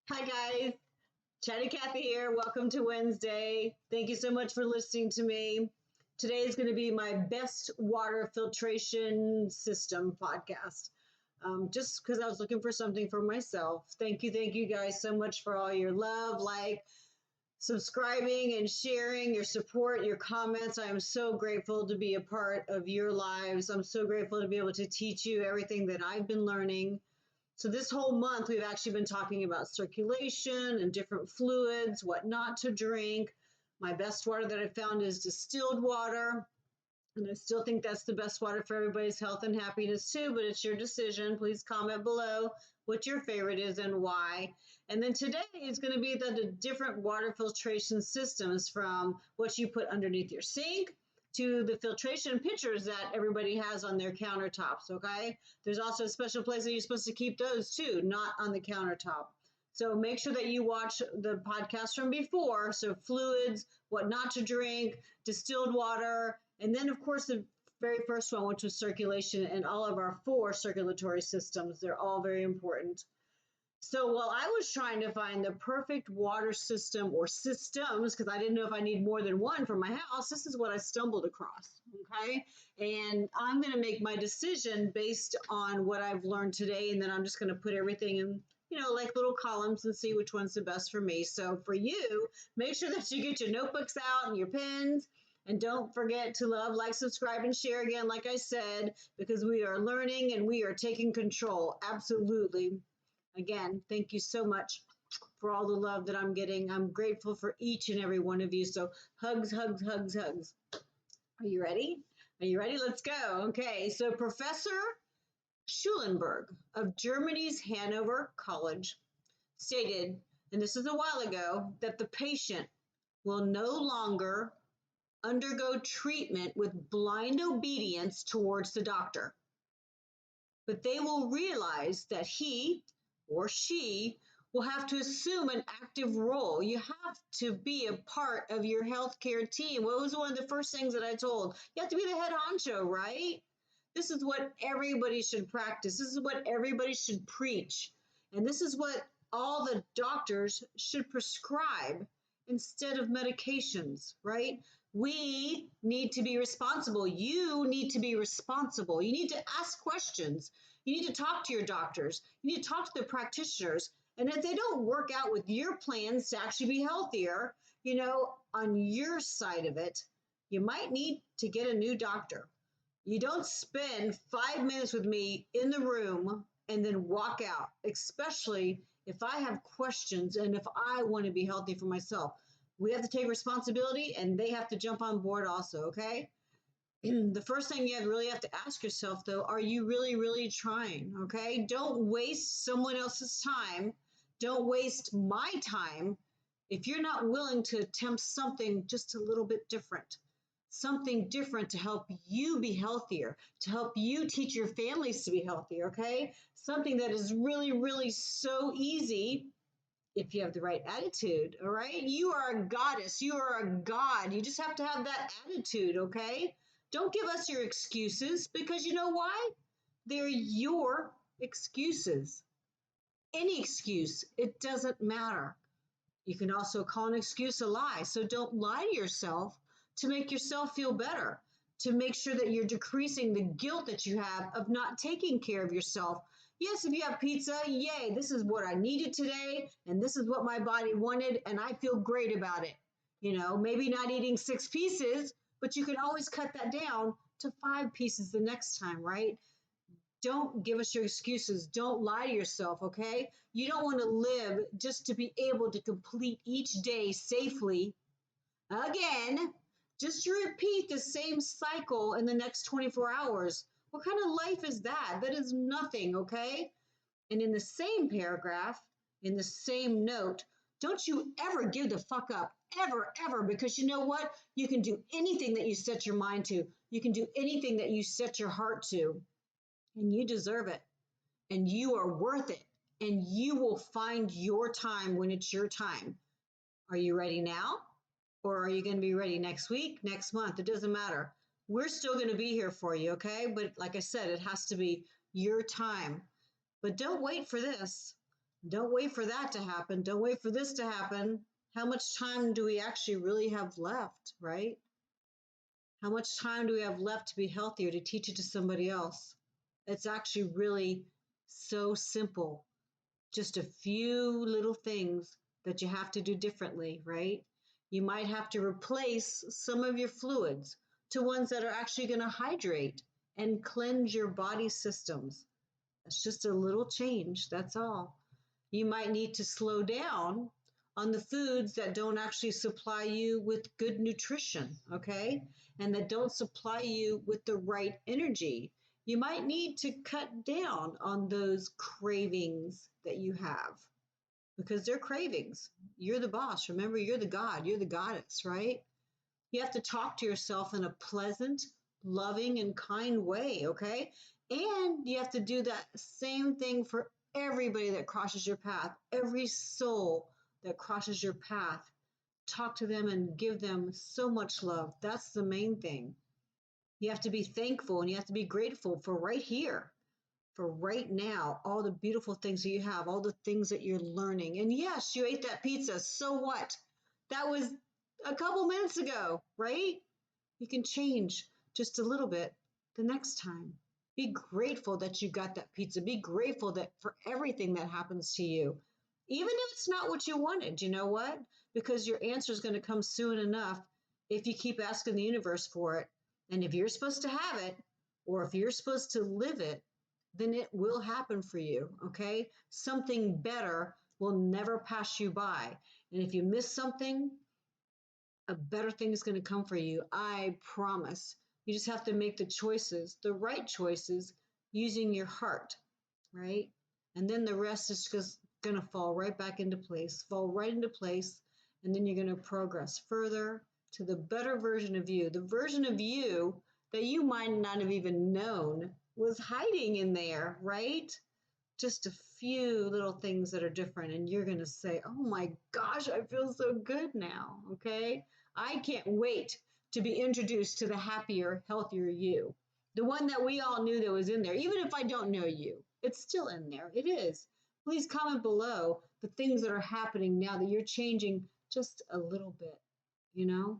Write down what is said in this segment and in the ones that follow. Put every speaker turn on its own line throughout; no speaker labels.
Hi guys, Chatty Cathy here. Welcome to Wednesday. Thank you so much for listening to me. Today is going to be my best water filtration system podcast. Just because I was looking for something for myself. Thank you guys so much for all your love, subscribing and sharing, your support, your comments. I am so grateful to be a part of your lives. I'm so grateful to be able to teach you everything that I've been learning. So this whole month, we've actually been talking about circulation and different fluids, what not to drink. My best water that I found is distilled water. And I still think that's the best water for everybody's health and happiness too, but it's your decision. Please comment below what your favorite is and why. And then today is going to be the different water filtration systems, from what you put underneath your sink to the filtration pitchers that everybody has on their countertops, okay? There's also a special place that you're supposed to keep those too, not on the countertop. So make sure that you watch the podcast from before. So fluids, what not to drink, distilled water, and then of course the very first one, which was circulation, and all of our 4 circulatory systems. They're all very important. So while I was trying to find the perfect water system or systems, because I didn't know if I need more than one for my house, this is what I stumbled across, okay? And I'm going to make my decision based on what I've learned today, and then I'm just going to put everything in, like little columns and see which one's the best for me. So for you, make sure that you get your notebooks out and your pens, and don't forget to love, like, subscribe, and share again, like I said, because we are learning and we are taking control. Absolutely. Again, thank you so much for all the love that I'm getting. I'm grateful for each and every one of you. So hugs, hugs, hugs, hugs. Are you ready? Are you ready? Let's go. Okay, so Professor Schulenberg of Germany's Hanover College stated, and this is a while ago, that the patient will no longer undergo treatment with blind obedience towards the doctor, but they will realize that he or she will have to assume an active role. You have to be a part of your healthcare team. What was one of the first things that I told? You have to be the head honcho, right? This is what everybody should practice. This is what everybody should preach. And this is what all the doctors should prescribe instead of medications, right? We need to be responsible. You need to be responsible. You need to ask questions. You need to talk to your doctors. You need to talk to the practitioners. And if they don't work out with your plans to actually be healthier, on your side of it, you might need to get a new doctor. You don't spend 5 minutes with me in the room and then walk out, especially if I have questions and if I want to be healthy for myself. We have to take responsibility, and they have to jump on board also, okay? The first thing you really have to ask yourself, though, are you really, really trying, okay? Don't waste someone else's time. Don't waste my time if you're not willing to attempt something just a little bit different. Something different to help you be healthier, to help you teach your families to be healthier, okay? Something that is really, really so easy if you have the right attitude, all right? You are a goddess. You are a god. You just have to have that attitude, okay? Don't give us your excuses, because you know why? They're your excuses. Any excuse, it doesn't matter. You can also call an excuse a lie. So don't lie to yourself to make yourself feel better, to make sure that you're decreasing the guilt that you have of not taking care of yourself. Yes, if you have pizza, yay, this is what I needed today, and this is what my body wanted, and I feel great about it. Maybe not eating 6 pieces, but you can always cut that down to 5 pieces the next time, right? Don't give us your excuses. Don't lie to yourself, okay? You don't want to live just to be able to complete each day safely again, just to repeat the same cycle in the next 24 hours. What kind of life is that? That is nothing, okay? And in the same paragraph, in the same note, don't you ever give the fuck up, ever, ever, because you know what? You can do anything that you set your mind to. You can do anything that you set your heart to, and you deserve it, and you are worth it, and you will find your time when it's your time. Are you ready now? Or are you going to be ready next week, next month? It doesn't matter. We're still going to be here for you, okay? But like I said, it has to be your time. But don't wait for this. Don't wait for that to happen. Don't wait for this to happen. How much time do we actually really have left, right? How much time do we have left to be healthier, to teach it to somebody else? It's actually really so simple. Just a few little things that you have to do differently, right? You might have to replace some of your fluids to ones that are actually going to hydrate and cleanse your body systems. It's just a little change, that's all. You might need to slow down on the foods that don't actually supply you with good nutrition, okay? And that don't supply you with the right energy. You might need to cut down on those cravings that you have because they're cravings. You're the boss. Remember, you're the god, you're the goddess, right? You have to talk to yourself in a pleasant, loving, and kind way, okay? And you have to do that same thing for everybody that crosses your path, every soul that crosses your path. Talk to them and give them so much love. That's the main thing. You have to be thankful and you have to be grateful for right here, for right now, all the beautiful things that you have, all the things that you're learning. And yes, you ate that pizza. So what? That was a couple minutes ago, right? You can change just a little bit the next time. Be grateful that you got that pizza. Be grateful that for everything that happens to you. Even if it's not what you wanted, you know what? Because your answer is going to come soon enough if you keep asking the universe for it. And if you're supposed to have it, or if you're supposed to live it, then it will happen for you, okay? Something better will never pass you by. And if you miss something, a better thing is going to come for you. I promise. You just have to make the choices, the right choices, using your heart, right? And then the rest is just going to fall right back into place, fall right into place. And then you're going to progress further to the better version of you, the version of you that you might not have even known was hiding in there, right? Just a few little things that are different, and you're going to say, oh my gosh, I feel so good now, okay? I can't wait to be introduced to the happier, healthier you, the one that we all knew that was in there. Even if I don't know you, it's still in there. It is. Please comment below the things that are happening now that you're changing just a little bit, you know?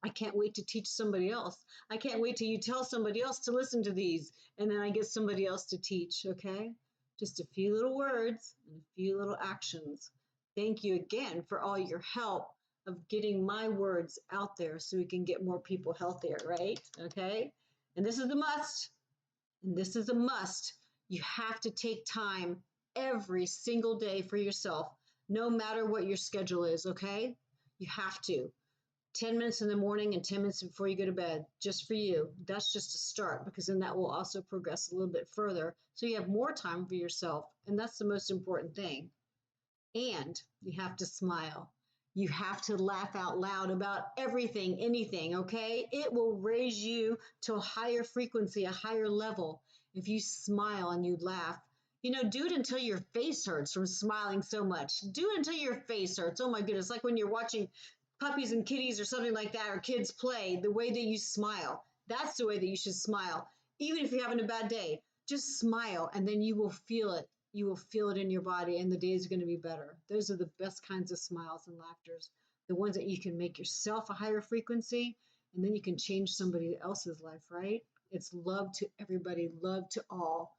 I can't wait to teach somebody else. I can't wait till you tell somebody else to listen to these, and then I get somebody else to teach, okay? Just a few little words and a few little actions. Thank you again for all your help of getting my words out there so we can get more people healthier, right? Okay? And this is a must. And this is a must. You have to take time every single day for yourself, no matter what your schedule is, okay? You have to. 10 minutes in the morning and 10 minutes before you go to bed, just for you. That's just a start, because then that will also progress a little bit further. So you have more time for yourself. And that's the most important thing. And you have to smile. You have to laugh out loud about everything, anything, okay? It will raise you to a higher frequency, a higher level. If you smile and you laugh, you know, do it until your face hurts from smiling so much. Do it until your face hurts. Oh my goodness, like when you're watching puppies and kitties or something like that, or kids play, the way that you smile, that's the way that you should smile. Even if you're having a bad day, just smile, and then you will feel it. You will feel it in your body, and the days are going to be better. Those are the best kinds of smiles and laughters, the ones that you can make yourself a higher frequency, and then you can change somebody else's life, right? It's love to everybody, love to all.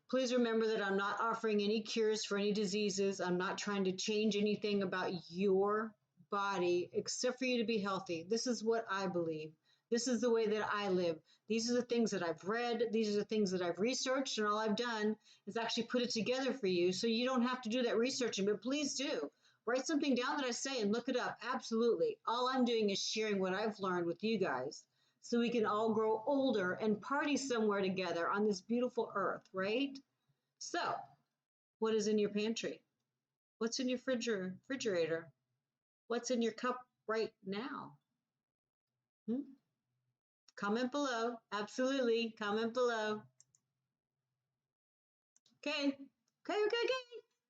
Please remember that I'm not offering any cures for any diseases. I'm not trying to change anything about your body except for you to be healthy. This is what I believe. This is the way that I live. These are the things that I've read. These are the things that I've researched, and all I've done is actually put it together for you so you don't have to do that researching, but please do. Write something down that I say and look it up. Absolutely. All I'm doing is sharing what I've learned with you guys so we can all grow older and party somewhere together on this beautiful earth, right? So, what is in your pantry? What's in your refrigerator? What's in your cup right now? Comment below. Absolutely. Comment below. Okay.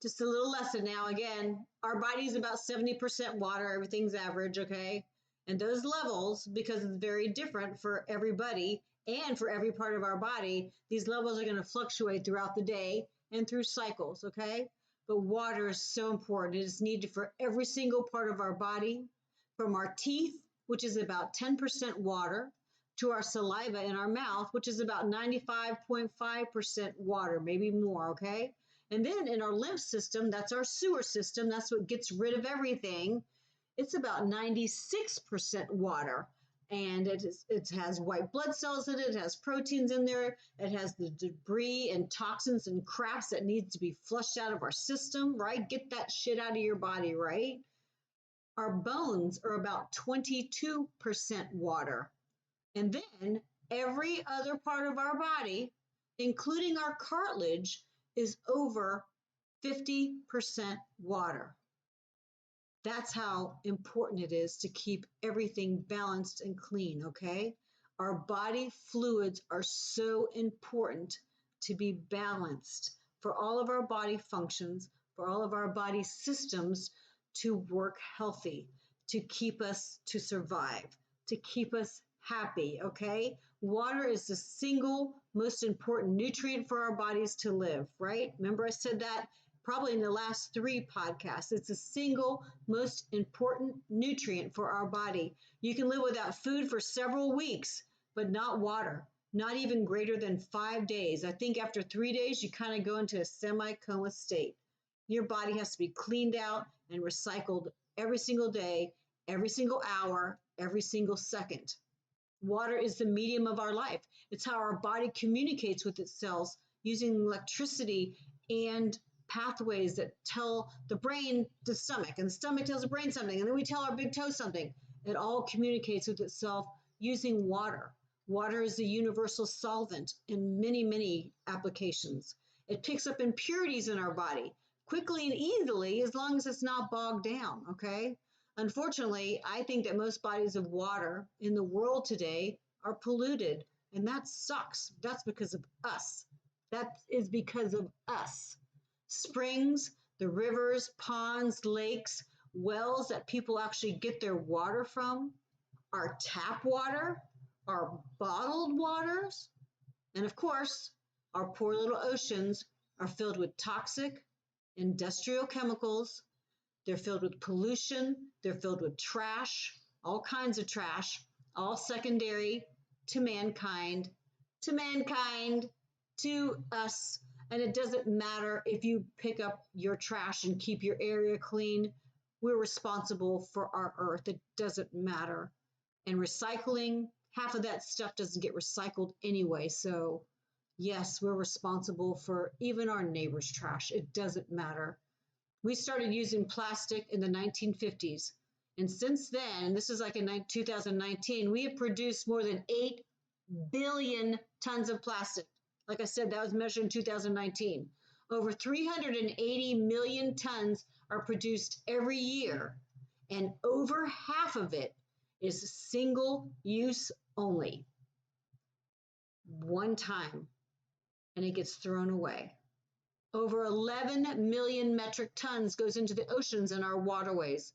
Just a little lesson now. Again, our body's about 70% water. Everything's average, okay? And those levels, because it's very different for everybody and for every part of our body, these levels are going to fluctuate throughout the day and through cycles, okay? but water is so important. It is needed for every single part of our body, from our teeth, which is about 10% water, to our saliva in our mouth, which is about 95.5% water, maybe more, okay? And then in our lymph system, that's our sewer system, that's what gets rid of everything. It's about 96% water. And it has white blood cells in it, it has proteins in there, it has the debris and toxins and craps that needs to be flushed out of our system, right? Get that shit out of your body, right? Our bones are about 22% water. And then every other part of our body, including our cartilage, is over 50% water. That's how important it is to keep everything balanced and clean, okay? Our body fluids are so important to be balanced for all of our body functions, for all of our body systems to work healthy, to keep us to survive, to keep us happy, okay? Water is the single most important nutrient for our bodies to live, right? Remember I said that probably in the last 3 podcasts. It's the single most important nutrient for our body. You can live without food for several weeks, but not water, not even greater than 5 days. I think after 3 days, you kind of go into a semi-coma state. Your body has to be cleaned out and recycled every single day, every single hour, every single second. Water is the medium of our life. It's how our body communicates with its cells using electricity and pathways that tell the brain the stomach, and the stomach tells the brain something, and then we tell our big toe something. It all communicates with itself using water. Water is the universal solvent in many, many applications. It picks up impurities in our body quickly and easily as long as it's not bogged down, okay? Unfortunately, I think that most bodies of water in the world today are polluted, and that sucks. That's because of us. That is because of us. Springs, the rivers, ponds, lakes, wells that people actually get their water from, our tap water, our bottled waters, and of course, our poor little oceans are filled with toxic industrial chemicals. They're filled with pollution, they're filled with trash, all kinds of trash, all secondary to mankind, to us. And it doesn't matter if you pick up your trash and keep your area clean. We're responsible for our earth. It doesn't matter. And recycling, half of that stuff doesn't get recycled anyway. So yes, we're responsible for even our neighbor's trash. It doesn't matter. We started using plastic in the 1950s. And since then, this is like in 2019, we have produced more than 8 billion tons of plastic. Like I said, that was measured in 2019. Over 380 million tons are produced every year, and over half of it is single use only. One time, and it gets thrown away. Over 11 million metric tons goes into the oceans and our waterways.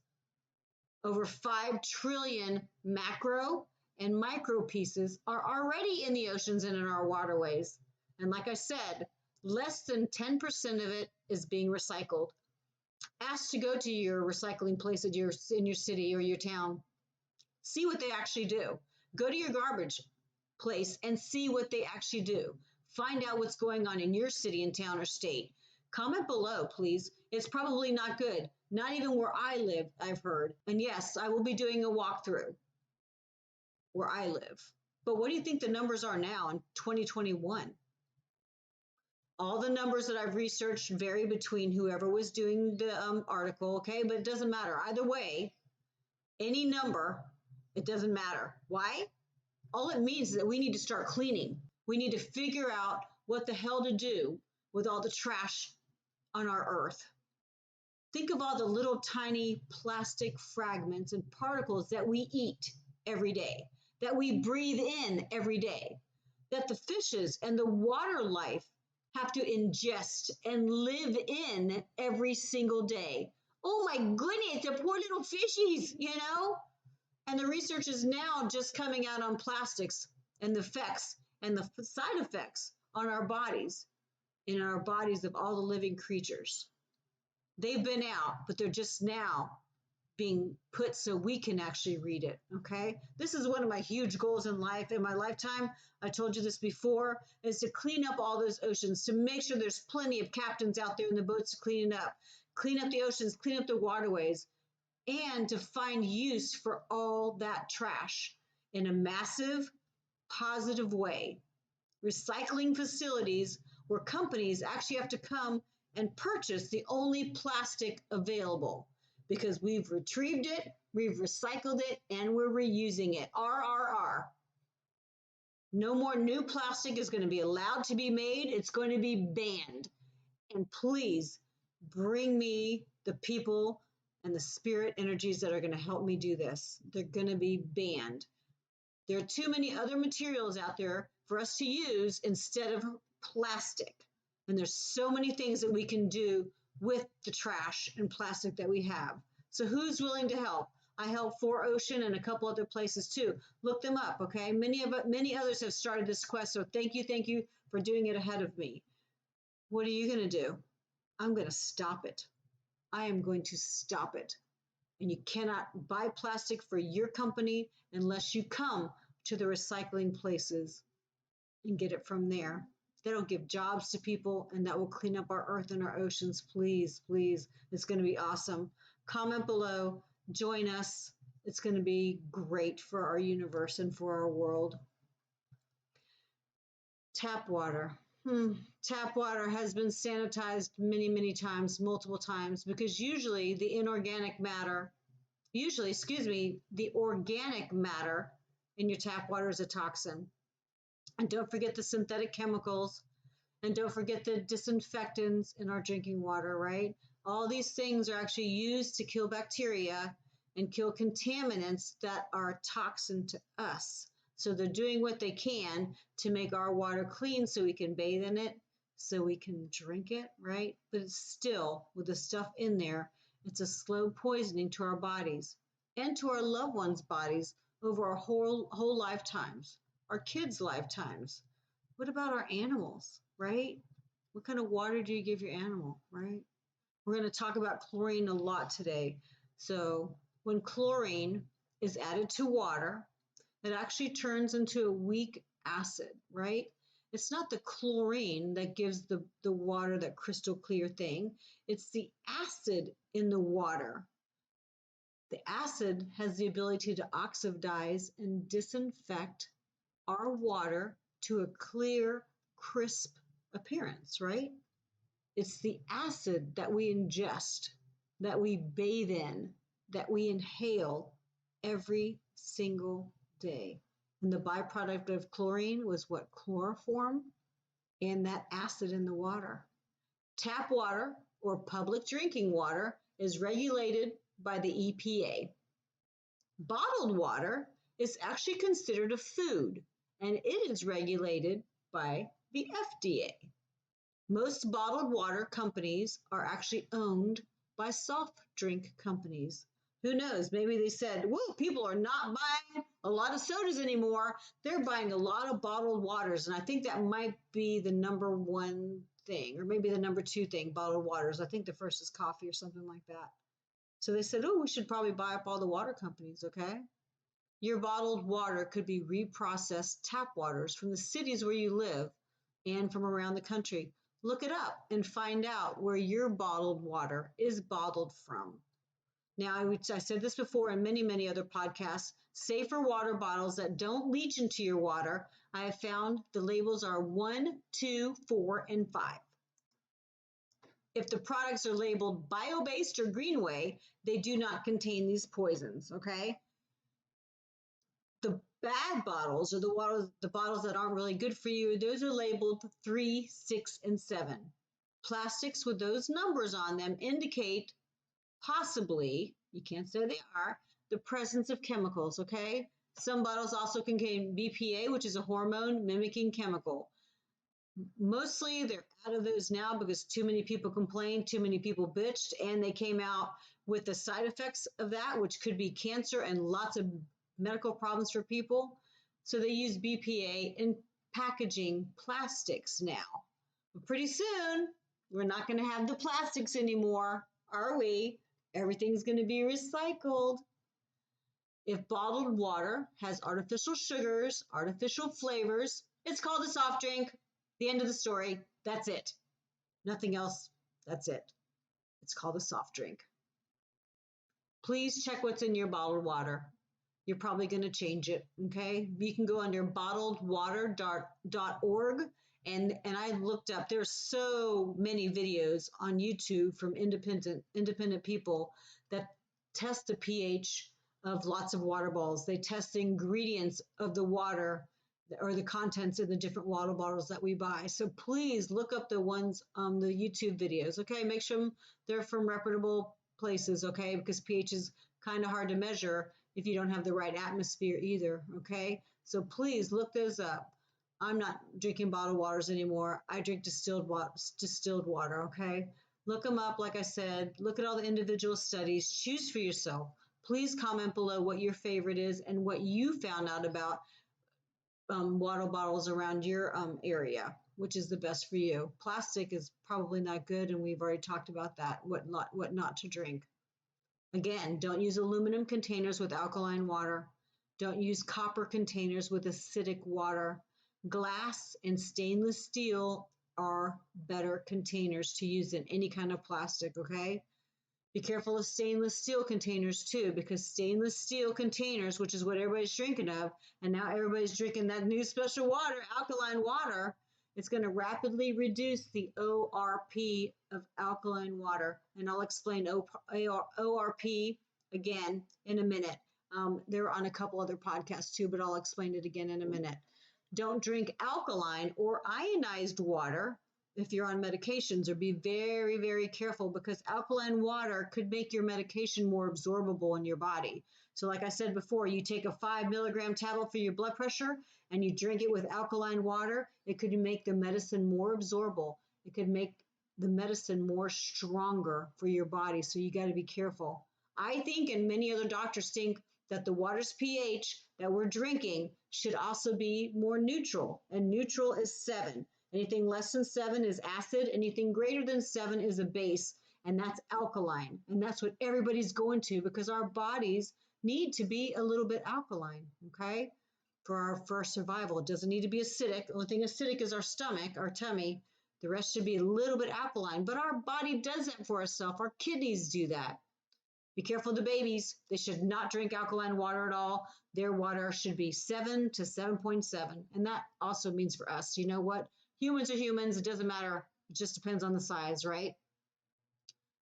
Over 5 trillion macro and micro pieces are already in the oceans and in our waterways. And like I said, less than 10% of it is being recycled. Ask to go to your recycling place in your city or your town. See what they actually do. Go to your garbage place and see what they actually do. Find out what's going on in your city and town or state. Comment below, please. It's probably not good. Not even where I live, I've heard. And yes, I will be doing a walkthrough where I live. But what do you think the numbers are now in 2021? All the numbers that I've researched vary between whoever was doing the article, okay? But it doesn't matter. Either way, any number, it doesn't matter. Why? All it means is that we need to start cleaning. We need to figure out what the hell to do with all the trash on our earth. Think of all the little tiny plastic fragments and particles that we eat every day, that we breathe in every day, that the fishes and the water life have to ingest and live in every single day. Oh my goodness, the poor little fishies, you know? And the research is now just coming out on plastics and the effects and the side effects on our bodies, in our bodies of all the living creatures. They've been out, but they're just now being put so we can actually read it, okay? This is one of my huge goals in life, in my lifetime. I told you this before, is to clean up all those oceans, to make sure there's plenty of captains out there in the boats to clean up the oceans, clean up the waterways, and to find use for all that trash in a massive, positive way. Recycling facilities where companies actually have to come and purchase the only plastic available because we've retrieved it, we've recycled it, and we're reusing it. RRR. No more new plastic is going to be allowed to be made. It's going to be banned. And please bring me the people and the spirit energies that are going to help me do this. They're going to be banned. There are too many other materials out there for us to use instead of plastic. And there's so many things that we can do with the trash and plastic that we have. So who's willing to help? I help 4Ocean and a couple other places too. Look them up, okay? Many others have started this quest, so thank you for doing it ahead of me. What are you going to do? I'm going to stop it. I am going to stop it. And you cannot buy plastic for your company unless you come to the recycling places and get it from there. That'll give jobs to people, and that will clean up our earth and our oceans. Please, please. It's going to be awesome. Comment below. Join us. It's going to be great for our universe and for our world. Tap water. Tap water has been sanitized many, many times, multiple times, because usually the organic matter in your tap water is a toxin. And don't forget the synthetic chemicals, and don't forget the disinfectants in our drinking water, right? All these things are actually used to kill bacteria and kill contaminants that are a toxin to us. So they're doing what they can to make our water clean so we can bathe in it, so we can drink it, right? But it's still, with the stuff in there, it's a slow poisoning to our bodies and to our loved ones' bodies over our whole lifetimes, our kids' lifetimes. What about our animals, right? What kind of water do you give your animal, right? We're going to talk about chlorine a lot today. So when chlorine is added to water, it actually turns into a weak acid, right? It's not the chlorine that gives the water that crystal clear thing. It's the acid in the water. The acid has the ability to oxidize and disinfect our water to a clear, crisp appearance, right? It's the acid that we ingest, that we bathe in, that we inhale every single day. And the byproduct of chlorine was what? Chloroform and that acid in the water. Tap water, or public drinking water, is regulated by the EPA. Bottled water is actually considered a food, and it is regulated by the FDA. Most bottled water companies are actually owned by soft drink companies. Who knows? Maybe they said, whoa, people are not buying a lot of sodas anymore. They're buying a lot of bottled waters. And I think that might be the number one thing, or maybe the number two thing, bottled waters. I think the first is coffee or something like that. So they said, oh, we should probably buy up all the water companies, okay? Your bottled water could be reprocessed tap waters from the cities where you live and from around the country. Look it up and find out where your bottled water is bottled from. Now, I said this before in many, many other podcasts, safer water bottles that don't leach into your water, I have found the labels are 1, 2, 4, and 5. If the products are labeled bio-based or greenway, they do not contain these poisons, okay? The bad bottles, or the bottles that aren't really good for you, those are labeled 3, 6, and 7. Plastics with those numbers on them indicate possibly, you can't say they are, the presence of chemicals, okay? Some bottles also contain BPA, which is a hormone mimicking chemical. Mostly they're out of those now because too many people complained, too many people bitched, and they came out with the side effects of that, which could be cancer and lots of medical problems for people. So they use BPA in packaging plastics now. But pretty soon, we're not going to have the plastics anymore. Are we? Everything's going to be recycled. If bottled water has artificial sugars, artificial flavors, it's called a soft drink. The end of the story. That's it. Nothing else. That's it. It's called a soft drink. Please check what's in your bottled water. You're probably going to change it, okay? You can go under bottledwater.org, and I looked up, there's so many videos on YouTube from independent people that test the pH of lots of water bottles. They test the ingredients of the water or the contents of the different water bottles that we buy. So please look up the ones on the YouTube videos, okay? Make sure they're from reputable places, okay? Because pH is kind of hard to measure if you don't have the right atmosphere either, okay? So please look those up. I'm not drinking bottled waters anymore. I drink distilled water, okay? Look them up, like I said. Look at all the individual studies. Choose for yourself. Please comment below what your favorite is and what you found out about water bottles around your area, which is the best for you. Plastic is probably not good, and we've already talked about that, what not to drink. Again, don't use aluminum containers with alkaline water. Don't use copper containers with acidic water. Glass and stainless steel are better containers to use than any kind of plastic, okay? Be careful of stainless steel containers too, because stainless steel containers, which is what everybody's drinking of, and now everybody's drinking that new special water, alkaline water, it's going to rapidly reduce the ORP of alkaline water. And I'll explain ORP again in a minute. They're on a couple other podcasts too, but I'll explain it again in a minute. Don't drink alkaline or ionized water if you're on medications, or be very, very careful, because alkaline water could make your medication more absorbable in your body. So like I said before, you take a 5 milligram tablet for your blood pressure and you drink it with alkaline water, it could make the medicine more absorbable. It could make the medicine more stronger for your body. So you got to be careful. I think, and many other doctors think, that the water's pH that we're drinking should also be more neutral, and neutral is 7. Anything less than 7 is acid. Anything greater than 7 is a base, and that's alkaline. And that's what everybody's going to, because our bodies need to be a little bit alkaline, okay, for our survival. It doesn't need to be acidic. The only thing acidic is our stomach, our tummy. The rest should be a little bit alkaline, but our body does it for itself. Our kidneys do that. Be careful of the babies. They should not drink alkaline water at all. Their water should be 7 to 7.7. And that also means for us, you know what? Humans are humans. It doesn't matter. It just depends on the size, right?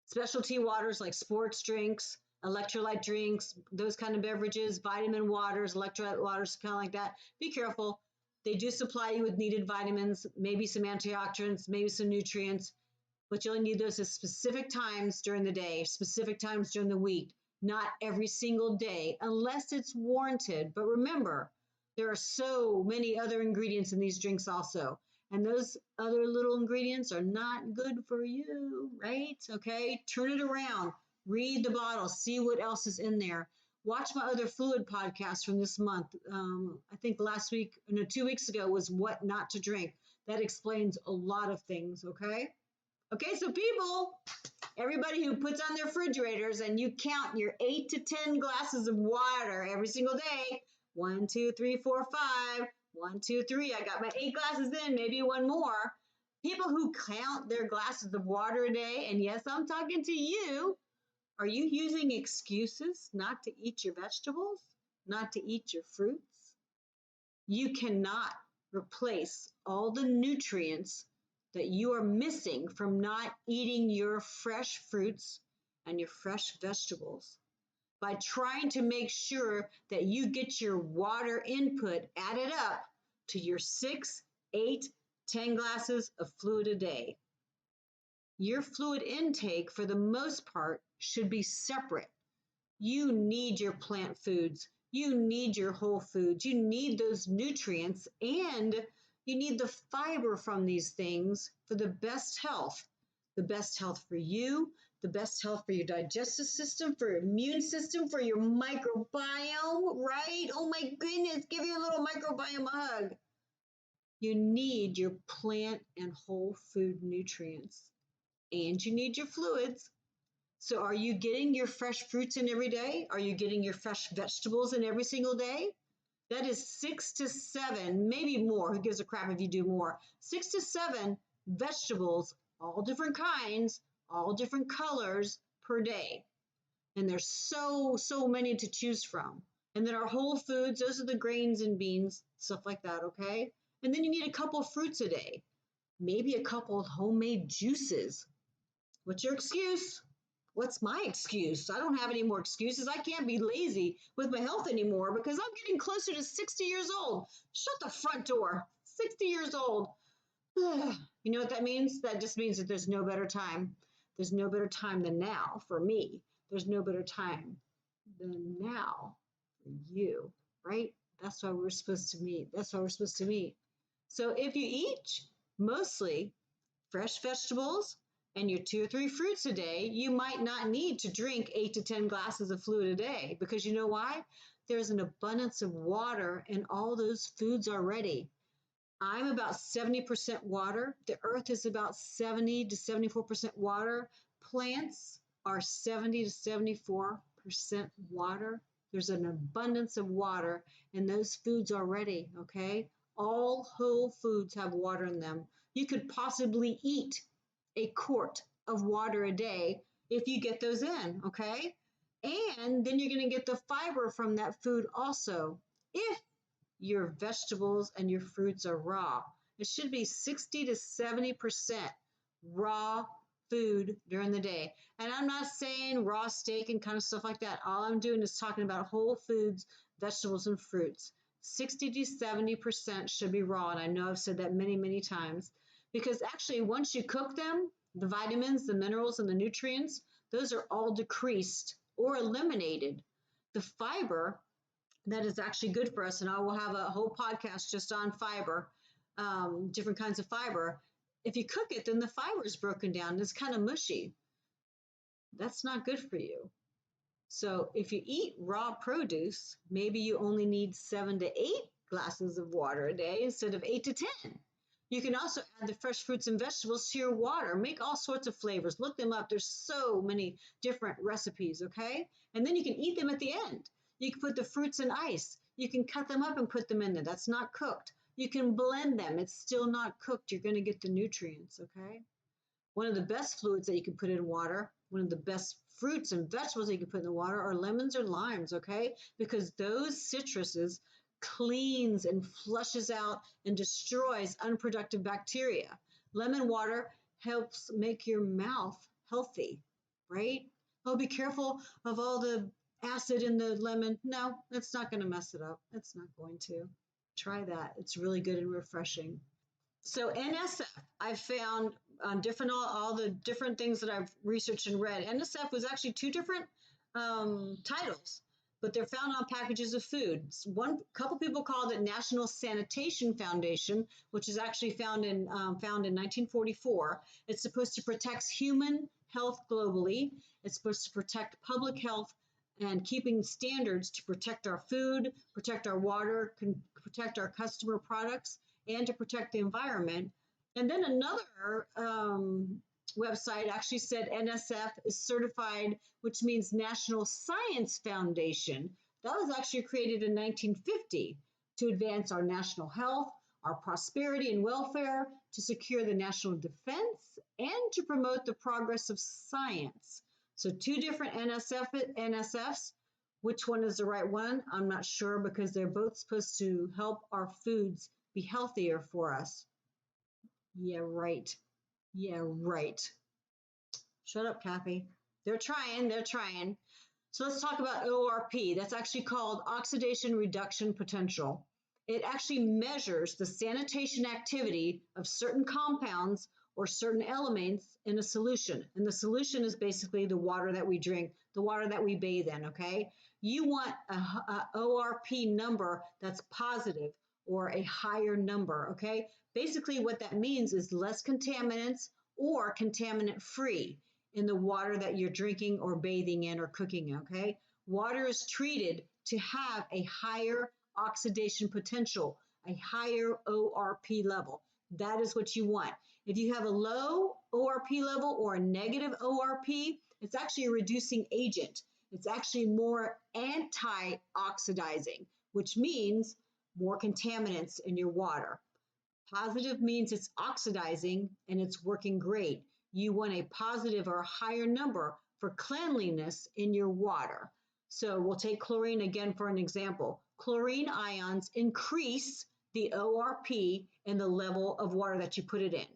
Specialty waters like sports drinks, electrolyte drinks, those kind of beverages, vitamin waters, electrolyte waters, kind of like that. Be careful. They do supply you with needed vitamins, maybe some antioxidants, maybe some nutrients, but you only need those at specific times during the day, specific times during the week, not every single day, unless it's warranted. But remember, there are so many other ingredients in these drinks also. And those other little ingredients are not good for you, right? Okay, turn it around, read the bottle, see what else is in there. Watch my other fluid podcast from this month. I think 2 weeks ago was what not to drink. That explains a lot of things, okay? Okay, so people, everybody who puts on their refrigerators and you count your 8 to 10 glasses of water every single day. 1, 2, 3, 4, 5. 1, 2, 3. I got my 8 glasses in, maybe one more. People who count their glasses of water a day, and yes, I'm talking to you. Are you using excuses not to eat your vegetables, not to eat your fruits? You cannot replace all the nutrients that you are missing from not eating your fresh fruits and your fresh vegetables by trying to make sure that you get your water input added up to your 6, 8, 10 glasses of fluid a day. Your fluid intake, for the most part, should be separate. You need your plant foods. You need your whole foods. You need those nutrients, and you need the fiber from these things for the best health. The best health for you, the best health for your digestive system, for your immune system, for your microbiome, right? Oh my goodness, give your little microbiome a hug. You need your plant and whole food nutrients, and you need your fluids. So are you getting your fresh fruits in every day? Are you getting your fresh vegetables in every single day? That is 6 to 7, maybe more. Who gives a crap if you do more? 6 to 7 vegetables, all different kinds, all different colors per day. And there's so many to choose from. And then our whole foods, those are the grains and beans, stuff like that, okay? And then you need a couple of fruits a day, maybe a couple of homemade juices. What's your excuse? What's my excuse? I don't have any more excuses. I can't be lazy with my health anymore because I'm getting closer to 60 years old. Shut the front door. 60 years old. You know what that means? That just means that there's no better time. There's no better time than now for me. There's no better time than now for you, right? That's why we're supposed to meet. That's why we're supposed to meet. So if you eat mostly fresh vegetables and your 2 or 3 fruits a day, you might not need to drink 8 to 10 glasses of fluid a day because you know why? There's an abundance of water in all those foods already. I'm about 70% water. The earth is about 70 to 74% water. Plants are 70 to 74% water. There's an abundance of water in those foods already, okay? All whole foods have water in them. You could possibly eat a quart of water a day if you get those in, okay? And then you're going to get the fiber from that food also. If your vegetables and your fruits are raw, it should be 60 to 70% raw food during the day. And I'm not saying raw steak and kind of stuff like that. All I'm doing is talking about whole foods, vegetables, and fruits. 60 to 70% should be raw. And I know I've said that many times because actually once you cook them, the vitamins, the minerals, and the nutrients, those are all decreased or eliminated. The fiber that is actually good for us, and I will have a whole podcast just on fiber, different kinds of fiber. If you cook it, then the fiber is broken down. It's kind of mushy. That's not good for you. So if you eat raw produce, maybe you only need 7 to 8 glasses of water a day instead of 8 to 10. You can also add the fresh fruits and vegetables to your water. Make all sorts of flavors. Look them up. There's so many different recipes, okay? And then you can eat them at the end. You can put the fruits in ice. You can cut them up and put them in there. That's not cooked. You can blend them. It's still not cooked. You're going to get the nutrients, okay? One of the best fluids that you can put in water, one of the best fruits and vegetables that you can put in the water are lemons or limes, okay? Because those citruses cleans and flushes out and destroys unproductive bacteria. Lemon water helps make your mouth healthy, right? Oh, be careful of all the acid in the lemon. No, it's not going to mess it up. It's not going to. Try that. It's really good and refreshing. So NSF, I found on all the different things that I've researched and read. NSF was actually 2 different titles, but they're found on packages of food. One couple people called it National Sanitation Foundation, which is actually found in 1944. It's supposed to protect human health globally. It's supposed to protect public health and keeping standards to protect our food, protect our water, protect our customer products, and to protect the environment. And then another website actually said NSF is certified, which means National Science Foundation. That was actually created in 1950 to advance our national health, our prosperity and welfare, to secure the national defense, and to promote the progress of science. So 2 different NSFs. Which one is the right one? I'm not sure because they're both supposed to help our foods be healthier for us. Yeah, right. Yeah, right. Shut up, Kathy. They're trying. So let's talk about ORP. That's actually called oxidation reduction potential. It actually measures the sanitation activity of certain compounds or certain elements in a solution. And the solution is basically the water that we drink, the water that we bathe in, okay? You want a ORP number that's positive or a higher number, okay? Basically what that means is less contaminants or contaminant free in the water that you're drinking or bathing in or cooking, okay? Water is treated to have a higher oxidation potential, a higher ORP level. That is what you want. If you have a low ORP level or a negative ORP, it's actually a reducing agent. It's actually more anti-oxidizing, which means more contaminants in your water. Positive means it's oxidizing and it's working great. You want a positive or a higher number for cleanliness in your water. So we'll take chlorine again for an example. Chlorine ions increase the ORP in the level of water that you put it in.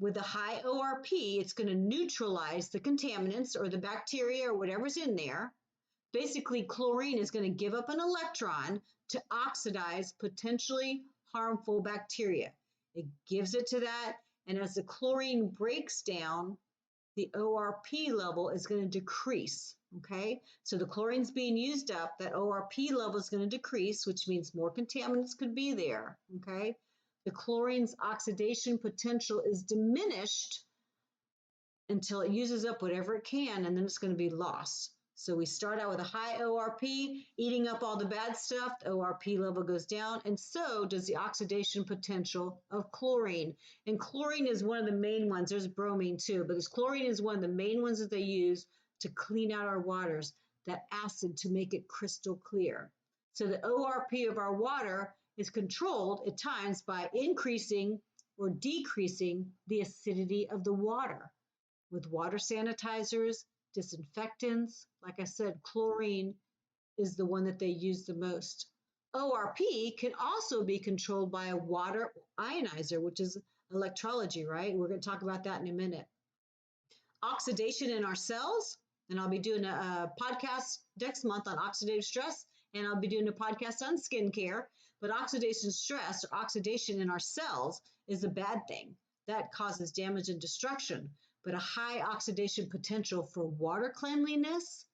With a high ORP, it's going to neutralize the contaminants or the bacteria or whatever's in there. Basically, chlorine is going to give up an electron to oxidize potentially harmful bacteria. It gives it to that, and as the chlorine breaks down, the ORP level is going to decrease, okay? So the chlorine's being used up, that ORP level is going to decrease, which means more contaminants could be there, okay? The chlorine's oxidation potential is diminished until it uses up whatever it can, and then it's going to be lost. So we start out with a high ORP, eating up all the bad stuff, the ORP level goes down, and so does the oxidation potential of chlorine. And chlorine is one of the main ones. There's bromine too, but this chlorine is one of the main ones that they use to clean out our waters, that acid to make it crystal clear. So the ORP of our water is controlled at times by increasing or decreasing the acidity of the water. With water sanitizers, disinfectants, like I said, chlorine is the one that they use the most. ORP can also be controlled by a water ionizer, which is electrolysis, right? We're going to talk about that in a minute. Oxidation in our cells, and I'll be doing a podcast next month on oxidative stress, and I'll be doing a podcast on skincare. But oxidation stress or oxidation in our cells is a bad thing. That causes damage and destruction. But a high oxidation potential for water cleanliness,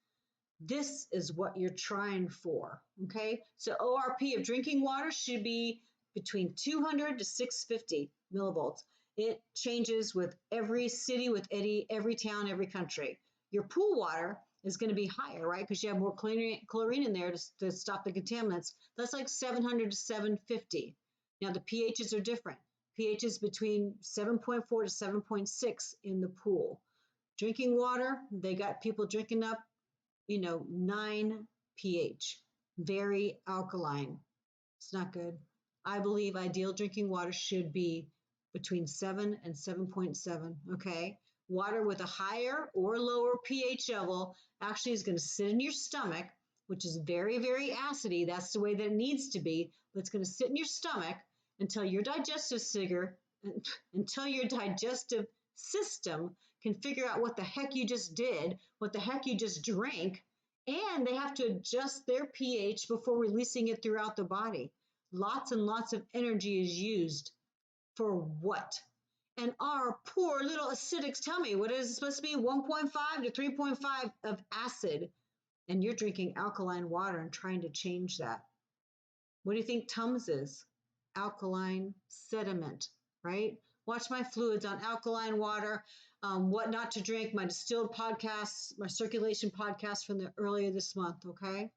this is what you're trying for, okay? So ORP of drinking water should be between 200 to 650 millivolts. It changes with every city, with every town, every country. Your pool water is going to be higher, right? Because you have more chlorine in there to stop the contaminants. That's like 700 to 750. Now the pHs are different. pH is between 7.4 to 7.6 in the pool. Drinking water, they got people drinking up, 9 pH. Very alkaline. It's not good. I believe ideal drinking water should be between 7 and 7.7, okay? Water with a higher or lower pH level actually is going to sit in your stomach, which is very, very acidy. That's the way that it needs to be, but it's going to sit in your stomach until your digestive system can figure out what the heck you just did, what the heck you just drank, and they have to adjust their pH before releasing it throughout the body. Lots and lots of energy is used for what? And our poor little acidics tell me, what is it supposed to be? 1.5 to 3.5 of acid, and you're drinking alkaline water and trying to change that. What do you think Tums is? Alkaline sediment, right? Watch my fluids on alkaline water, what not to drink, my Distilled podcasts, my circulation podcast from earlier this month, okay?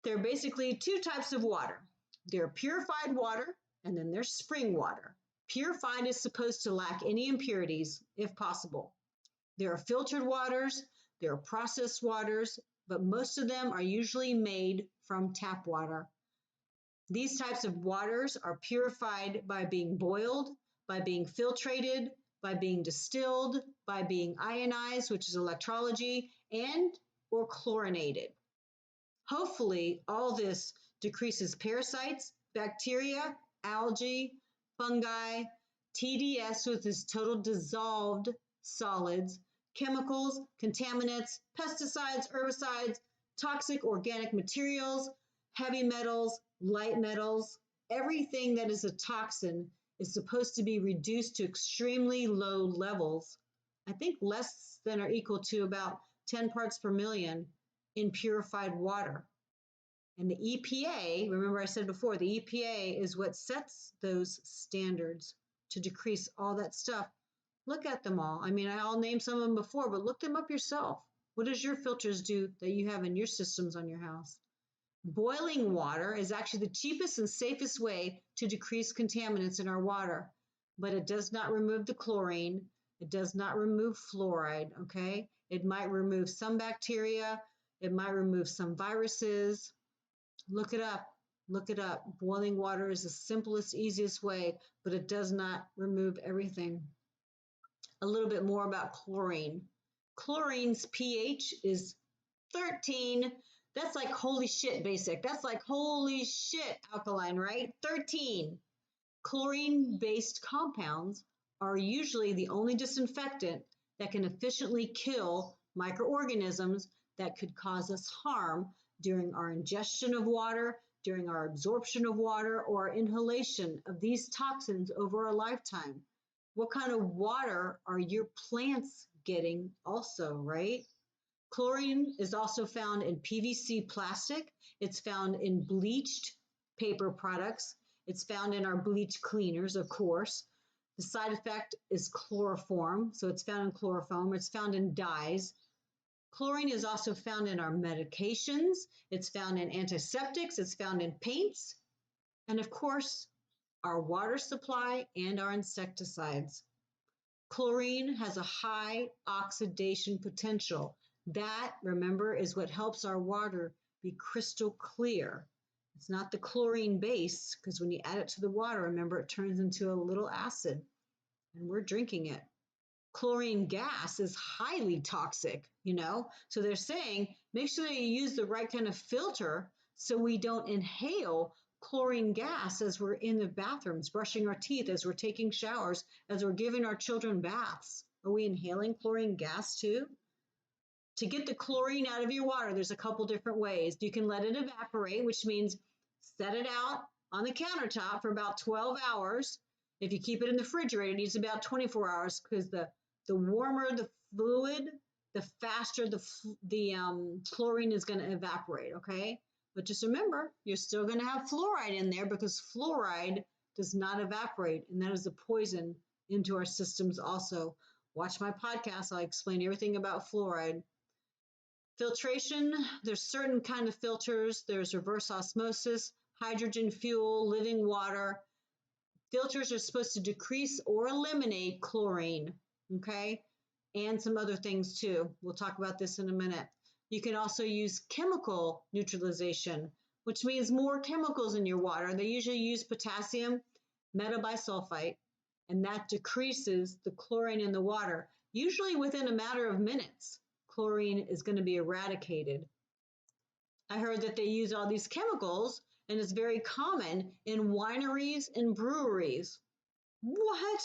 There are basically two types of water. There are purified water, and then there's spring water. Purified is supposed to lack any impurities, if possible. There are filtered waters, there are processed waters, but most of them are usually made from tap water. These types of waters are purified by being boiled, by being filtrated, by being distilled, by being ionized, which is electrolysis, and or chlorinated. Hopefully, all this decreases parasites, bacteria, algae, fungi, TDS, which is total dissolved solids, chemicals, contaminants, pesticides, herbicides, toxic organic materials, heavy metals, light metals. Everything that is a toxin is supposed to be reduced to extremely low levels. I think less than or equal to about 10 parts per million in purified water. And the EPA, remember I said before, the EPA is what sets those standards to decrease all that stuff. Look at them all. I mean, I'll name some of them before, but look them up yourself. What does your filters do that you have in your systems on your house? Boiling water is actually the cheapest and safest way to decrease contaminants in our water, but it does not remove the chlorine. It does not remove fluoride, okay? It might remove some bacteria. It might remove some viruses. Look it up. Look it up. Boiling water is the simplest, easiest way, but it does not remove everything. A little bit more about chlorine. Chlorine's pH is 13. That's like holy shit basic. That's like holy shit alkaline, right? 13. Chlorine-based compounds are usually the only disinfectant that can efficiently kill microorganisms that could cause us harm during our ingestion of water, during our absorption of water, or inhalation of these toxins over a lifetime. What kind of water are your plants getting also, right? Chlorine is also found in PVC plastic. It's found in bleached paper products. It's found in our bleach cleaners, of course. The side effect is chloroform, so it's found in chloroform. It's found in dyes. Chlorine is also found in our medications. It's found in antiseptics. It's found in paints. And of course, our water supply and our insecticides. Chlorine has a high oxidation potential. That, remember, is what helps our water be crystal clear. It's not the chlorine base, because when you add it to the water, remember, it turns into a little acid, and we're drinking it. Chlorine gas is highly toxic, so they're saying make sure that you use the right kind of filter so we don't inhale chlorine gas as we're in the bathrooms, brushing our teeth, as we're taking showers, as we're giving our children baths. Are we inhaling chlorine gas too? To get the chlorine out of your water, there's a couple different ways. You can let it evaporate, which means set it out on the countertop for about 12 hours. If you keep it in the refrigerator, it needs about 24 hours because the warmer the fluid, the faster the chlorine is going to evaporate, okay? But just remember, you're still going to have fluoride in there because fluoride does not evaporate, and that is a poison into our systems also. Watch my podcast. I'll explain everything about fluoride. Filtration, there's certain kind of filters. There's reverse osmosis, hydrogen fuel, living water. Filters are supposed to decrease or eliminate chlorine, okay? And some other things too. We'll talk about this in a minute. You can also use chemical neutralization, which means more chemicals in your water. They usually use potassium metabisulfite, and that decreases the chlorine in the water. Usually within a matter of minutes, chlorine is going to be eradicated. I heard that they use all these chemicals, and it's very common in wineries and breweries. What?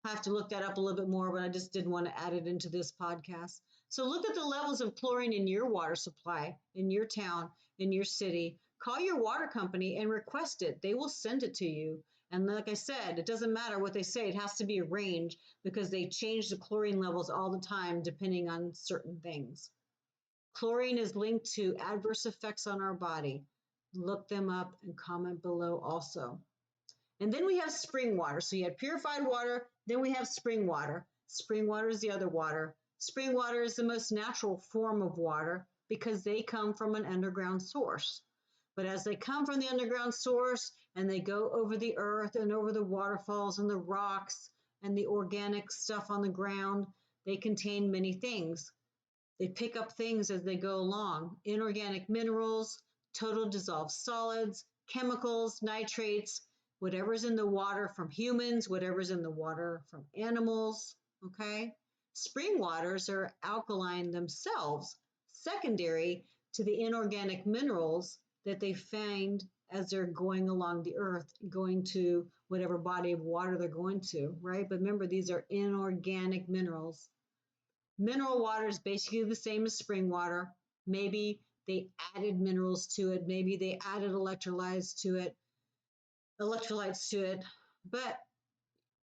I have to look that up a little bit more, but I just didn't want to add it into this podcast. So look at the levels of chlorine in your water supply, in your town, in your city. Call your water company and request it. They will send it to you. And like I said, it doesn't matter what they say. It has to be a range because they change the chlorine levels all the time depending on certain things. Chlorine is linked to adverse effects on our body. Look them up and comment below also. And then we have spring water. So you have purified water, then we have spring water. Spring water is the other water. Spring water is the most natural form of water because they come from an underground source. But as they come from the underground source and they go over the earth and over the waterfalls and the rocks and the organic stuff on the ground, they contain many things. They pick up things as they go along. Inorganic minerals, total dissolved solids, chemicals, nitrates, whatever's in the water from humans, whatever's in the water from animals, okay? Spring waters are alkaline themselves, secondary to the inorganic minerals that they find as they're going along the earth, going to whatever body of water they're going to, right? But remember, these are inorganic minerals. Mineral water is basically the same as spring water. Maybe they added minerals to it. Maybe they added electrolytes to it, but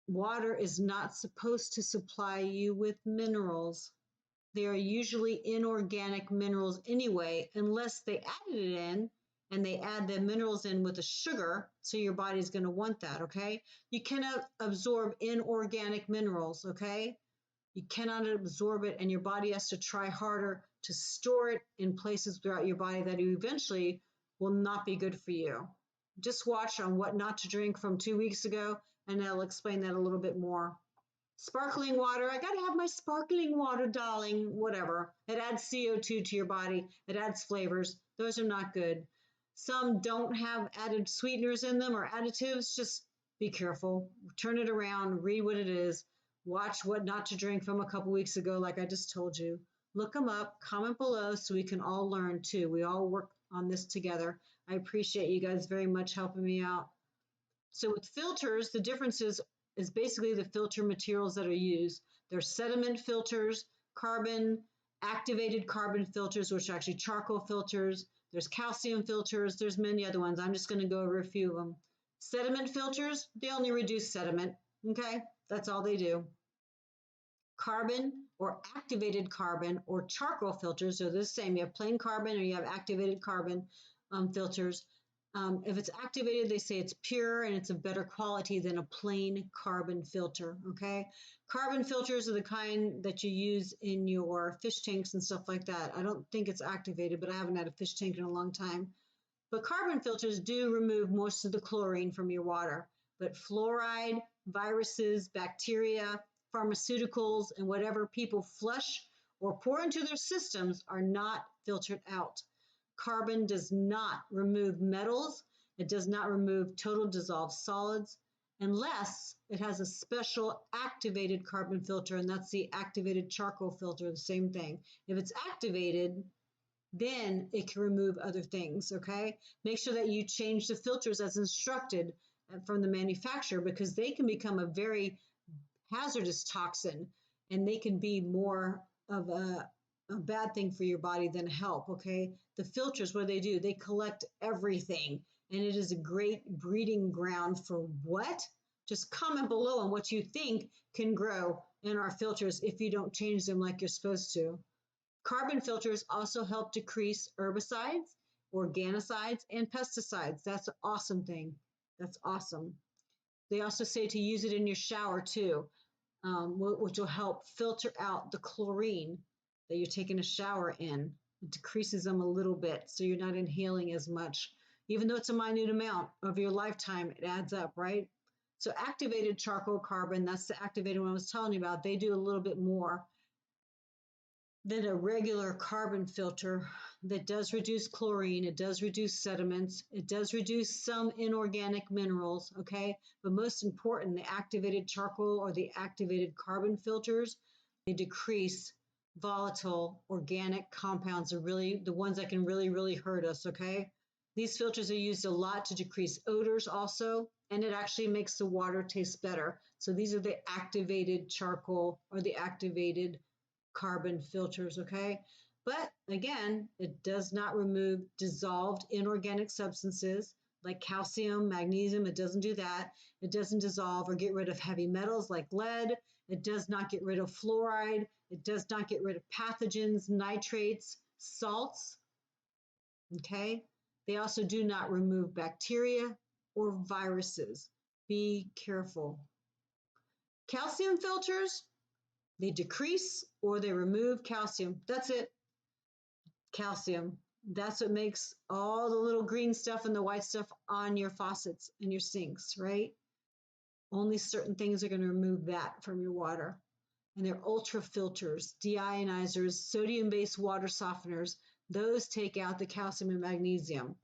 water is not supposed to supply you with minerals. They are usually inorganic minerals anyway, unless they added it in and they add the minerals in with a sugar, so your body's going to want that, okay? You cannot absorb inorganic minerals, okay? You cannot absorb it, and your body has to try harder to store it in places throughout your body that eventually will not be good for you. Just watch on What Not to Drink from 2 weeks ago, and I'll explain that a little bit more. Sparkling water, I gotta have my sparkling water, darling, whatever. It adds CO2 to your body. It adds flavors. Those are not good. Some don't have added sweeteners in them or additives. Just be careful. Turn it around, read what it is. Watch what not to drink from a couple weeks ago, like I just told you. Look them up, comment below so we can all learn too. We all work on this together. I appreciate you guys very much helping me out. So with filters, the difference is basically the filter materials that are used. There's sediment filters, carbon, activated carbon filters, which are actually charcoal filters. There's calcium filters. There's many other ones. I'm just going to go over a few of them. Sediment filters, they only reduce sediment. Okay, that's all they do. Carbon or activated carbon or charcoal filters are the same. You have plain carbon or you have activated carbon filters. If it's activated, they say it's pure and it's of better quality than a plain carbon filter, okay? Carbon filters are the kind that you use in your fish tanks and stuff like that. I don't think it's activated, but I haven't had a fish tank in a long time. But carbon filters do remove most of the chlorine from your water. But fluoride, viruses, bacteria, pharmaceuticals, and whatever people flush or pour into their systems are not filtered out. Carbon does not remove metals. It does not remove total dissolved solids unless it has a special activated carbon filter, and that's the activated charcoal filter, the same thing. If it's activated, then it can remove other things, okay? Make sure that you change the filters as instructed from the manufacturer because they can become a very hazardous toxin and they can be more of a bad thing for your body than help, okay? The filters, what they do, they collect everything and it is a great breeding ground for what? Just comment below on what you think can grow in our filters if you don't change them like you're supposed to. Carbon filters also help decrease herbicides, organicides, and pesticides. That's an awesome thing. That's awesome. They also say to use it in your shower too, which will help filter out the chlorine that you're taking a shower in. It decreases them a little bit so you're not inhaling as much. Even though it's a minute amount of your lifetime, it adds up, right? So activated charcoal carbon, that's the activated one I was telling you about. They do a little bit more than a regular carbon filter that does reduce chlorine, it does reduce sediments, it does reduce some inorganic minerals, okay? But most important, the activated charcoal or the activated carbon filters, they decrease volatile organic compounds are really the ones that can really hurt us, okay? These filters are used a lot to decrease odors also, and it actually makes the water taste better. So these are the activated charcoal or the activated carbon filters, okay? But again, it does not remove dissolved inorganic substances like calcium, magnesium. It doesn't do that. It doesn't dissolve or get rid of heavy metals like lead. It does not get rid of fluoride. It does not get rid of pathogens, nitrates, salts, okay? They also do not remove bacteria or viruses. Be careful. Calcium filters, they decrease or they remove calcium. That's it. Calcium. That's what makes all the little green stuff and the white stuff on your faucets and your sinks, right? Only certain things are going to remove that from your water. And they're ultra filters, deionizers, sodium-based water softeners. Those take out the calcium and magnesium.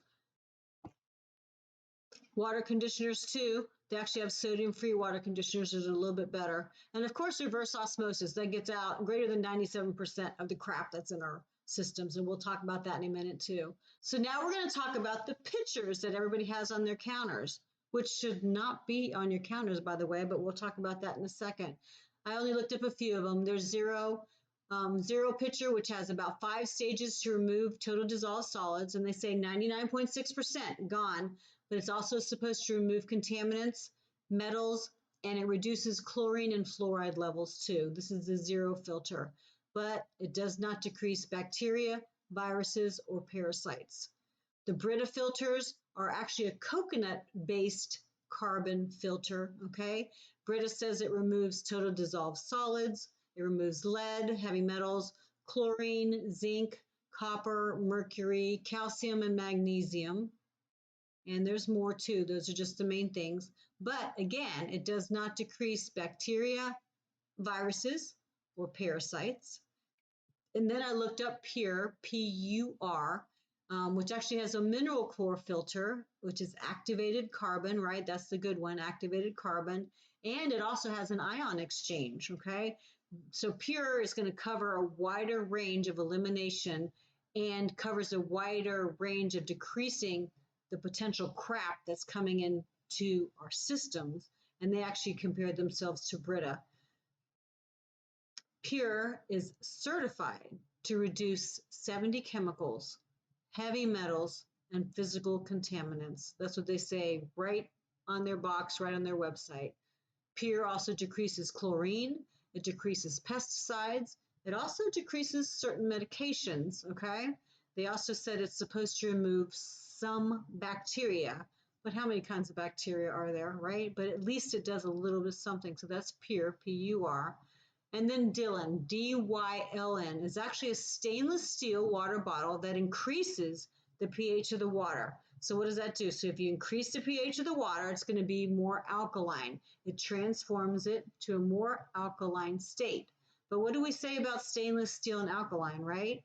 Water conditioners too. They actually have sodium-free water conditioners that are a little bit better. And of course, reverse osmosis. That gets out greater than 97% of the crap that's in our systems. And we'll talk about that in a minute too. So now we're going to talk about the pitchers that everybody has on their counters, which should not be on your counters, by the way, but we'll talk about that in a second. I only looked up a few of them. There's Zero pitcher, which has about 5 stages to remove total dissolved solids, and they say 99.6% gone, but it's also supposed to remove contaminants, metals, and it reduces chlorine and fluoride levels too. This is the Zero filter, but it does not decrease bacteria, viruses, or parasites. The Brita filters are actually a coconut-based carbon filter, okay? Brita says it removes total dissolved solids, it removes lead, heavy metals, chlorine, zinc, copper, mercury, calcium, and magnesium. And there's more too. Those are just the main things. But again, it does not decrease bacteria viruses or parasites. And then I looked up PUR, P-U-R, which actually has a mineral core filter, which is activated carbon, right? That's the good one, activated carbon. And it also has an ion exchange, okay? So PUR is going to cover a wider range of elimination and covers a wider range of decreasing the potential crap that's coming into our systems. And they actually compared themselves to Brita. PUR is certified to reduce 70 chemicals, heavy metals, and physical contaminants. That's what they say right on their box, right on their website. PUR also decreases chlorine, it decreases pesticides, it also decreases certain medications, okay? They also said it's supposed to remove some bacteria, but how many kinds of bacteria are there, right? But at least it does a little bit of something, so that's PUR, P-U-R. And then Dyln, D-Y-L-N, is actually a stainless steel water bottle that increases the pH of the water. So what does that do? So if you increase the pH of the water, it's going to be more alkaline. It transforms it to a more alkaline state. But what do we say about stainless steel and alkaline, right?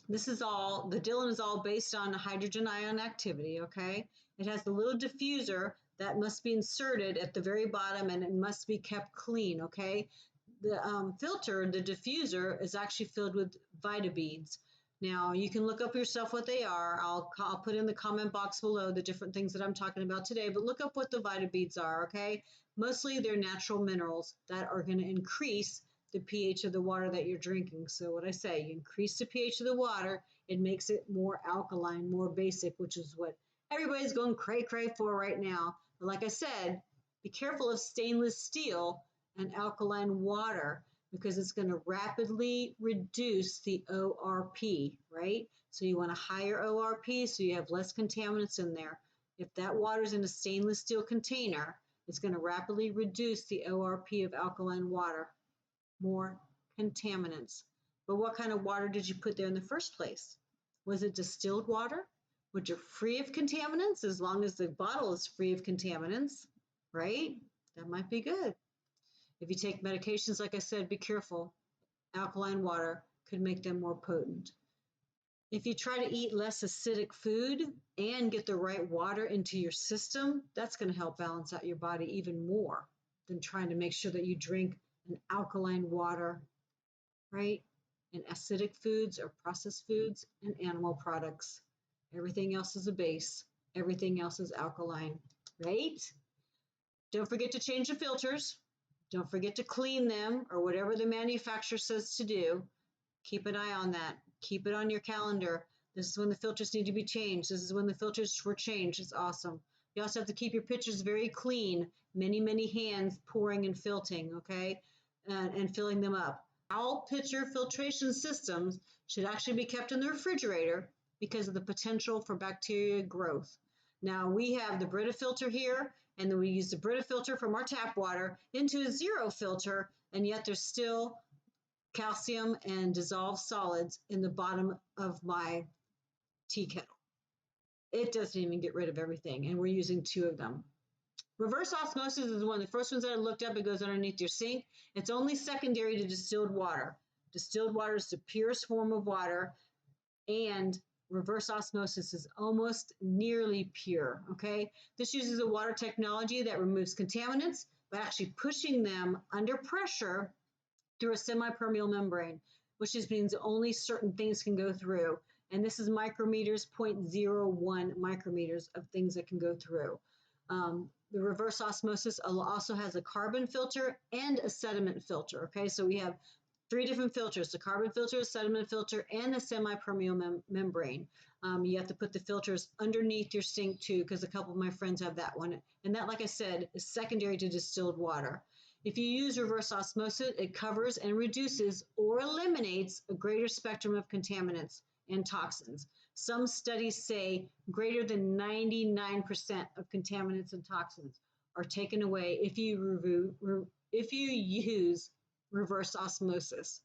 This is all, the Dyln is all based on hydrogen ion activity, okay? It has the little diffuser that must be inserted at the very bottom, and it must be kept clean, okay? The filter, the diffuser, is actually filled with Vita beads. Now, you can look up yourself what they are. I'll put in the comment box below the different things that I'm talking about today, but look up what the Vita beads are, okay? Mostly they're natural minerals that are going to increase the pH of the water that you're drinking. So what I say, you increase the pH of the water, it makes it more alkaline, more basic, which is what everybody's going cray-cray for right now. But like I said, be careful of stainless steel and alkaline water, because it's going to rapidly reduce the ORP, right? So you want a higher ORP so you have less contaminants in there. If that water is in a stainless steel container, it's going to rapidly reduce the ORP of alkaline water, more contaminants. But what kind of water did you put there in the first place? Was it distilled water, which are free of contaminants? As long as the bottle is free of contaminants, right? That might be good. If you take medications, like I said, be careful. Alkaline water could make them more potent. If you try to eat less acidic food and get the right water into your system, that's going to help balance out your body even more than trying to make sure that you drink an alkaline water, right? And acidic foods or processed foods and animal products. Everything else is a base. Everything else is alkaline, right? Don't forget to change the filters. Don't forget to clean them or whatever the manufacturer says to do. Keep an eye on that. Keep it on your calendar. This is when the filters need to be changed. This is when the filters were changed. It's awesome. You also have to keep your pitchers very clean. Many, many hands pouring and filtering, okay? And filling them up. All pitcher filtration systems should actually be kept in the refrigerator because of the potential for bacteria growth. Now we have the Brita filter here, and then we use the Brita filter from our tap water into a zero filter, and yet there's still calcium and dissolved solids in the bottom of my tea kettle. It doesn't even get rid of everything, and we're using 2 of them. Reverse osmosis is one of the first ones that I looked up. It goes underneath your sink. It's only secondary to distilled water. Distilled water is the purest form of water, and reverse osmosis is almost nearly pure, okay? This uses a water technology that removes contaminants by actually pushing them under pressure through a semi-permeable membrane, which just means only certain things can go through. And this is micrometers, 0.01 micrometers of things that can go through. The reverse osmosis also has a carbon filter and a sediment filter, okay? So we have 3 different filters, the carbon filter, the sediment filter, and the semi-permeable membrane. You have to put the filters underneath your sink too, because a couple of my friends have that one. And that, like I said, is secondary to distilled water. If you use reverse osmosis, it covers and reduces or eliminates a greater spectrum of contaminants and toxins. Some studies say greater than 99% of contaminants and toxins are taken away if you use reverse osmosis.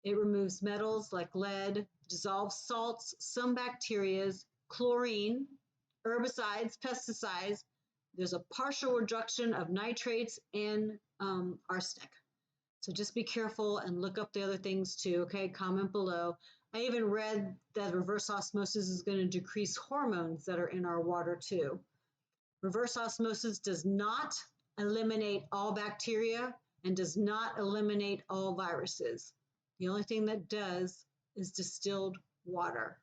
It removes metals like lead, dissolved salts, some bacteria, chlorine, herbicides, pesticides, there's a partial reduction of nitrates and arsenic. So just be careful and look up the other things too, okay? Comment below. I even read that reverse osmosis is going to decrease hormones that are in our water too. Reverse osmosis does not eliminate all bacteria and does not eliminate all viruses. The only thing that does is distilled water.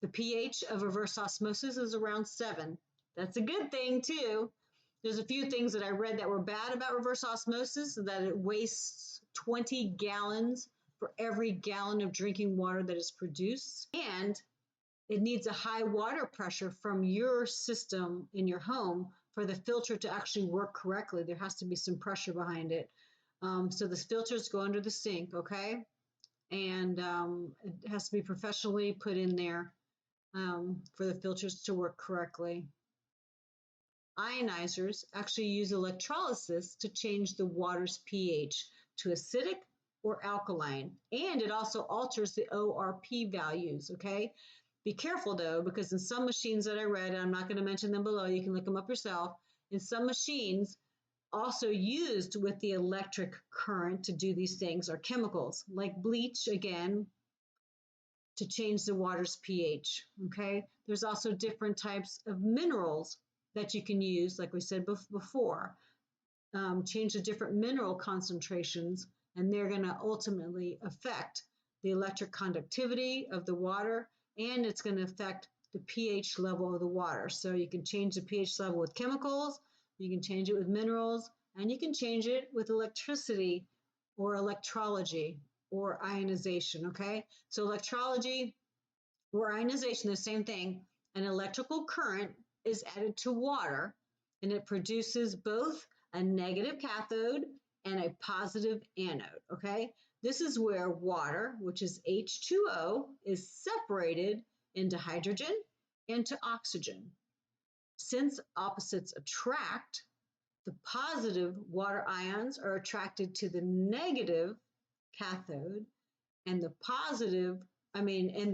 The pH of reverse osmosis is around 7. That's a good thing too. There's a few things that I read that were bad about reverse osmosis, that it wastes 20 gallons for every gallon of drinking water that is produced, and it needs a high water pressure from your system in your home for the filter to actually work correctly. There has to be some pressure behind it. So the filters go under the sink, okay? And it has to be professionally put in there for the filters to work correctly. Ionizers actually use electrolysis to change the water's pH to acidic or alkaline, and it also alters the ORP values, okay? Be careful though, because in some machines that I read, and I'm not going to mention them below, you can look them up yourself, in some machines also used with the electric current to do these things are chemicals, like bleach, again, to change the water's pH, okay? There's also different types of minerals that you can use, like we said before, change the different mineral concentrations, and they're going to ultimately affect the electric conductivity of the water, and it's going to affect the pH level of the water. So you can change the pH level with chemicals, you can change it with minerals, and you can change it with electricity or electrology or ionization, okay? So electrology or ionization, the same thing. An electrical current is added to water, and it produces both a negative cathode and a positive anode, okay? This is where water, which is H2O, is separated into hydrogen and to oxygen. Since opposites attract, the positive water ions are attracted to the negative cathode, and the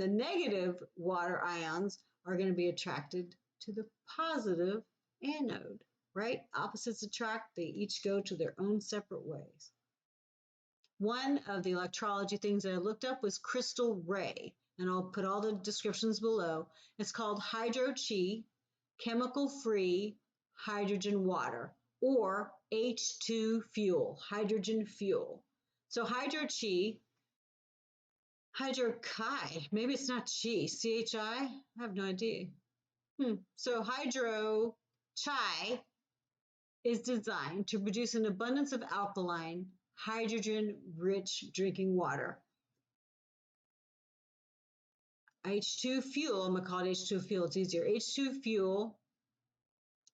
negative water ions are going to be attracted to the positive anode, right? Opposites attract, they each go to their own separate ways. One of the electrology things that I looked up was crystal ray, and I'll put all the descriptions below. It's called hydro-chi, chemical-free hydrogen water, or H2 fuel, hydrogen fuel. So hydro-chi, hydro-chi, maybe it's not chi, C-H-I? I have no idea. So hydro-chi is designed to produce an abundance of alkaline, hydrogen-rich drinking water. H2 fuel, I'm going to call it H2 fuel, it's easier. H2 fuel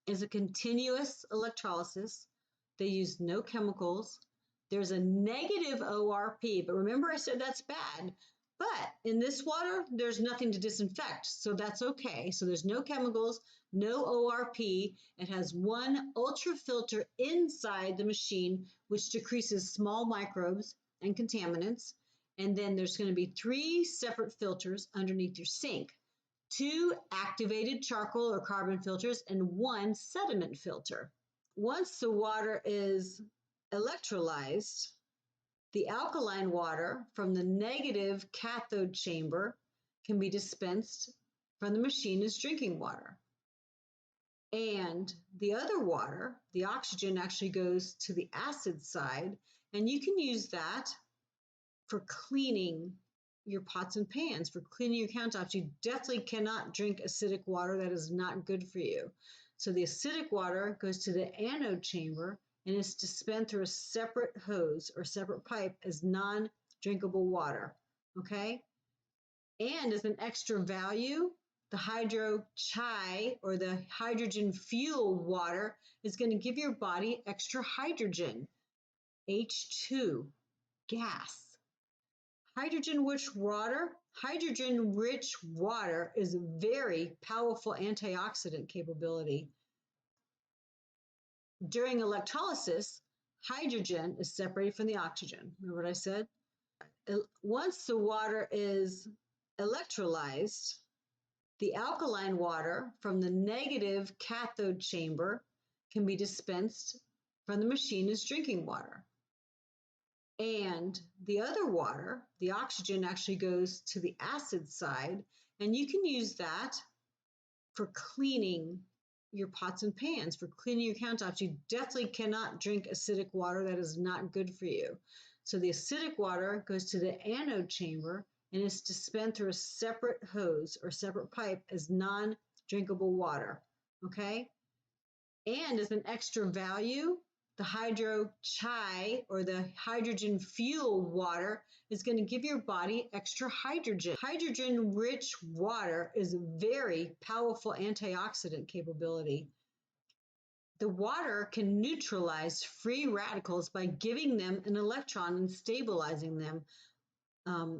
is a continuous electrolysis. They use no chemicals. There's a negative ORP, but remember I said that's bad. But in this water, there's nothing to disinfect, so that's okay. So there's no chemicals, no ORP. It has one ultrafilter inside the machine, which decreases small microbes and contaminants. And then there's going to be 3 separate filters underneath your sink. 2 activated charcoal or carbon filters and 1 sediment filter. Once the water is electrolyzed, the alkaline water from the negative cathode chamber can be dispensed from the machine as drinking water. And the other water, the oxygen, actually goes to the acid side, and you can use that for cleaning your pots and pans, for cleaning your countertops. You definitely cannot drink acidic water. That is not good for you. So the acidic water goes to the anode chamber and is dispensed through a separate hose or separate pipe as non-drinkable water, okay? And as an extra value, the hydro-chi or the hydrogen fuel water is going to give your body extra hydrogen, H2, gas. Hydrogen-rich water is a very powerful antioxidant capability. During electrolysis, hydrogen is separated from the oxygen. Remember what I said? Once the water is electrolyzed, the alkaline water from the negative cathode chamber can be dispensed from the machine as drinking water. And the other water, the oxygen, actually goes to the acid side, and you can use that for cleaning your pots and pans, for cleaning your countertops. You definitely cannot drink acidic water. That is not good for you. So the acidic water goes to the anode chamber and is dispensed through a separate hose or separate pipe as non-drinkable water, okay? And as an extra value, the hydro-chai or the hydrogen fuel water is going to give your body extra hydrogen. Hydrogen-rich water is a very powerful antioxidant capability. The water can neutralize free radicals by giving them an electron and stabilizing them.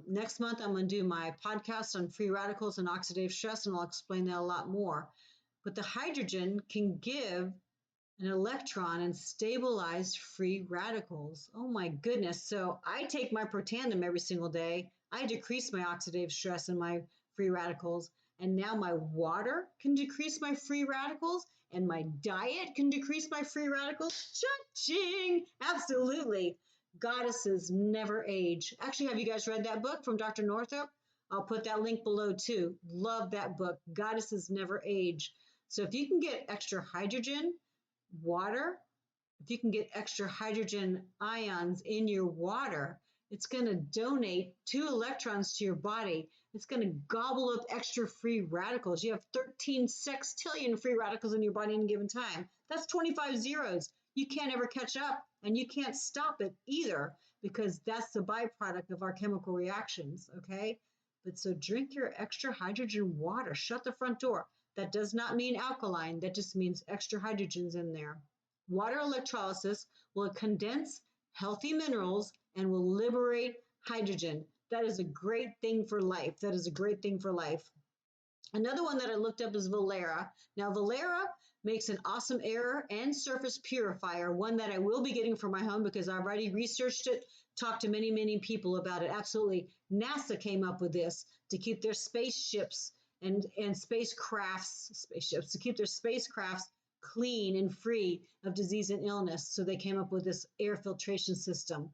Next month, I'm going to do my podcast on free radicals and oxidative stress, and I'll explain that a lot more. But the hydrogen can give an electron and stabilize free radicals. Oh my goodness. So I take my Protandim every single day. I decrease my oxidative stress and my free radicals. And now my water can decrease my free radicals and my diet can decrease my free radicals. Cha-ching! Absolutely. Goddesses never age. Actually, have you guys read that book from Dr. Northrup? I'll put that link below too. Love that book. Goddesses never age. So if you can get extra hydrogen, water, if you can get extra hydrogen ions in your water, it's going to donate 2 electrons to your body. It's going to gobble up extra free radicals. You have 13 sextillion free radicals in your body in a given time. That's 25 zeros. You can't ever catch up, and you can't stop it either, because that's the byproduct of our chemical reactions, okay? But so drink your extra hydrogen water. Shut the front door. That does not mean alkaline. That just means extra hydrogens in there. Water electrolysis will condense healthy minerals and will liberate hydrogen. That is a great thing for life. That is a great thing for life. Another one that I looked up is Vollara. Now, Vollara makes an awesome air and surface purifier, one that I will be getting for my home because I've already researched it, talked to many, many people about it. Absolutely. NASA came up with this to keep their spaceships and spacecrafts, to keep their spacecrafts clean and free of disease and illness. So they came up with this air filtration system.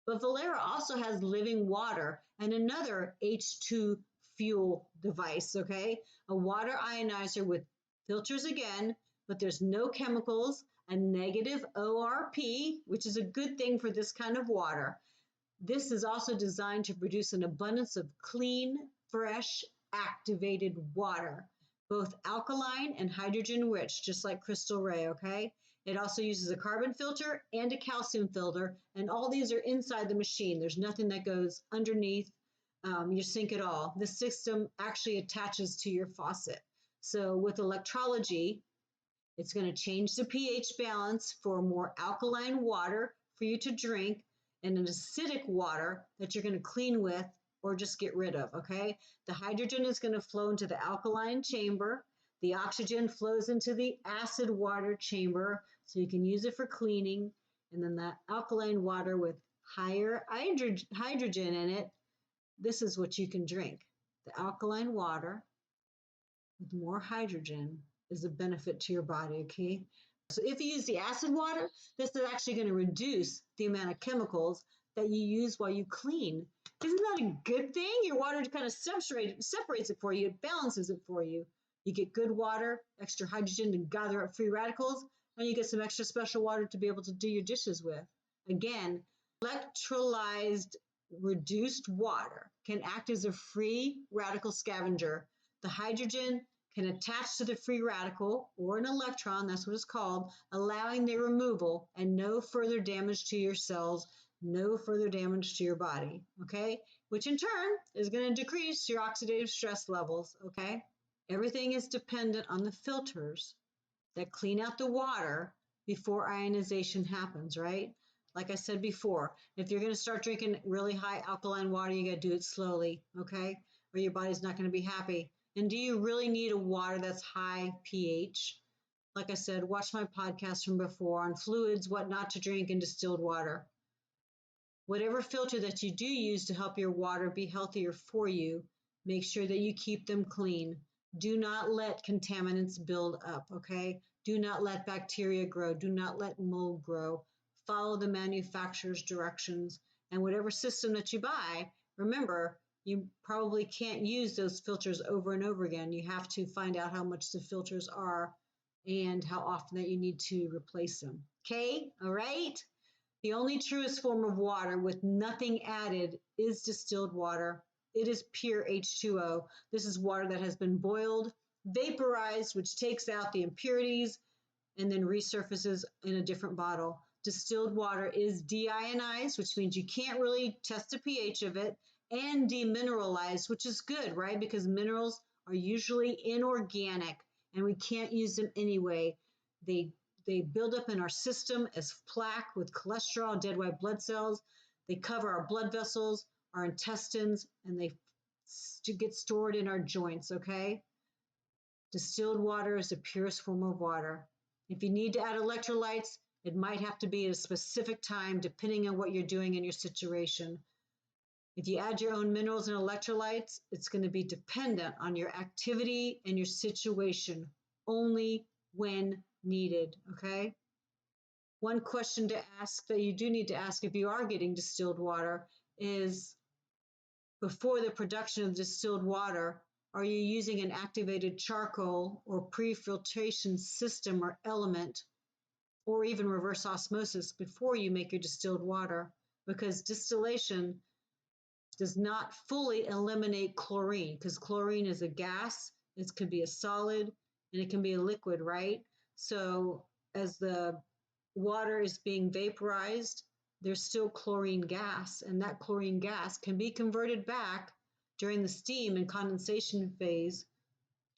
But Vollara also has living water and another H2 fuel device, okay? A water ionizer with filters again, but there's no chemicals, a negative ORP, which is a good thing for this kind of water. This is also designed to produce an abundance of clean, fresh, activated water, both alkaline and hydrogen rich, just like Crystal Ray, okay? It also uses a carbon filter and a calcium filter, and all these are inside the machine. There's nothing that goes underneath your sink at all. The system actually attaches to your faucet. So with electrology, it's going to change the pH balance for more alkaline water for you to drink and an acidic water that you're going to clean with or just get rid of, okay? The hydrogen is going to flow into the alkaline chamber. The oxygen flows into the acid water chamber, so you can use it for cleaning. And then the alkaline water with higher hydrogen in it, this is what you can drink. The alkaline water with more hydrogen is a benefit to your body, okay? So if you use the acid water, this is actually going to reduce the amount of chemicals that you use while you clean. Isn't that a good thing? Your water kind of separates it for you. It balances it for you. You get good water, extra hydrogen to gather up free radicals, and you get some extra special water to be able to do your dishes with. Again, electrolyzed reduced water can act as a free radical scavenger. The hydrogen can attach to the free radical or an electron, that's what it's called, allowing their removal and no further damage to your cells, no further damage to your body, okay? Which in turn is going to decrease your oxidative stress levels, okay? Everything is dependent on the filters that clean out the water before ionization happens, right? Like I said before, if you're going to start drinking really high alkaline water, you got to do it slowly, okay? Or your body's not going to be happy. And do you really need a water that's high pH? Like I said, watch my podcast from before on fluids, what not to drink, and distilled water. Whatever filter that you do use to help your water be healthier for you, make sure that you keep them clean. Do not let contaminants build up, okay? Do not let bacteria grow. Do not let mold grow. Follow the manufacturer's directions. And whatever system that you buy, remember, you probably can't use those filters over and over again. You have to find out how much the filters are and how often that you need to replace them. Okay, all right? The only truest form of water with nothing added is distilled water. It is pure H2O. This is water that has been boiled, vaporized, which takes out the impurities and then resurfaces in a different bottle. Distilled water is deionized, which means you can't really test the pH of it, and demineralized, which is good, right? Because minerals are usually inorganic and we can't use them anyway. They build up in our system as plaque with cholesterol, dead white blood cells. They cover our blood vessels, our intestines, and they get stored in our joints, okay? Distilled water is the purest form of water. If you need to add electrolytes, it might have to be at a specific time depending on what you're doing in your situation. If you add your own minerals and electrolytes, it's going to be dependent on your activity and your situation, only when needed, okay? One question to ask that you do need to ask if you are getting distilled water is, before the production of distilled water, are you using an activated charcoal or pre-filtration system or element, or even reverse osmosis before you make your distilled water? Because distillation does not fully eliminate chlorine, because chlorine is a gas, it could be a solid, and it can be a liquid, right? So as the water is being vaporized, there's still chlorine gas, and that chlorine gas can be converted back during the steam and condensation phase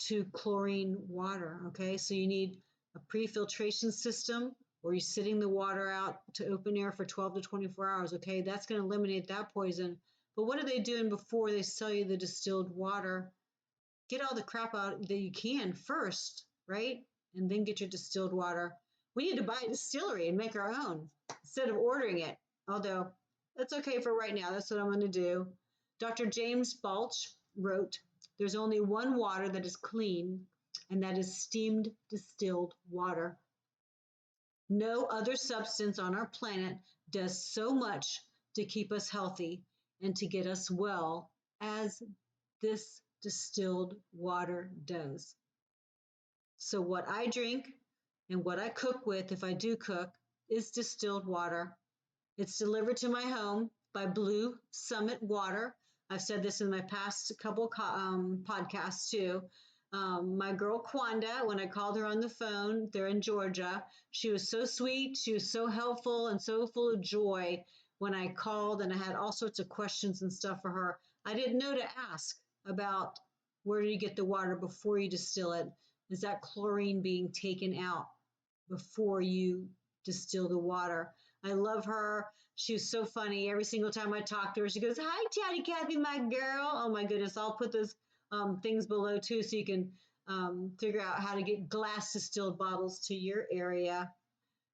to chlorine water, okay? So you need a pre-filtration system, or you're sitting the water out to open air for 12 to 24 hours, okay? That's going to eliminate that poison. But what are they doing before they sell you the distilled water? Get all the crap out that you can first, right? And then get your distilled water. We need to buy a distillery and make our own instead of ordering it. Although that's okay for right now. That's what I'm going to do. Dr. James Balch wrote, "There's only one water that is clean, and that is steamed distilled water. No other substance on our planet does so much to keep us healthy and to get us well as this distilled water does." So what I drink and what I cook with, if I do cook, is distilled water. It's delivered to my home by Blue Summit Water. I've said this in my past couple podcasts too. My girl Kwanda, when I called her on the phone, they're in Georgia, she was so sweet, she was so helpful and so full of joy when I called, and I had all sorts of questions and stuff for her. I didn't know to ask about where do you get the water before you distill it. Is that chlorine being taken out before you distill the water? I love her. She was so funny. Every single time I talk to her, she goes, "Hi, Chatty Cathy, my girl." Oh my goodness. I'll put those things below too, so you can figure out how to get glass distilled bottles to your area.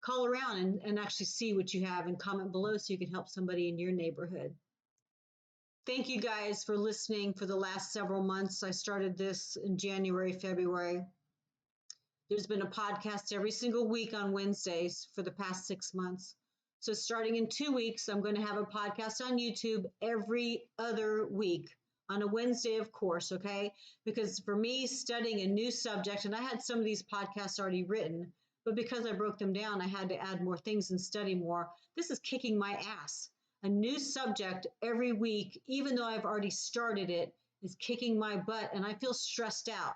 Call around and actually see what you have and comment below so you can help somebody in your neighborhood. Thank you guys for listening for the last several months. I started this in January, February. There's been a podcast every single week on Wednesdays for the past 6 months. So starting in 2 weeks, I'm going to have a podcast on YouTube every other week on a Wednesday, of course, okay? Because for me, studying a new subject, and I had some of these podcasts already written, but because I broke them down, I had to add more things and study more. This is kicking my ass. A new subject every week, even though I've already started it, is kicking my butt, and I feel stressed out.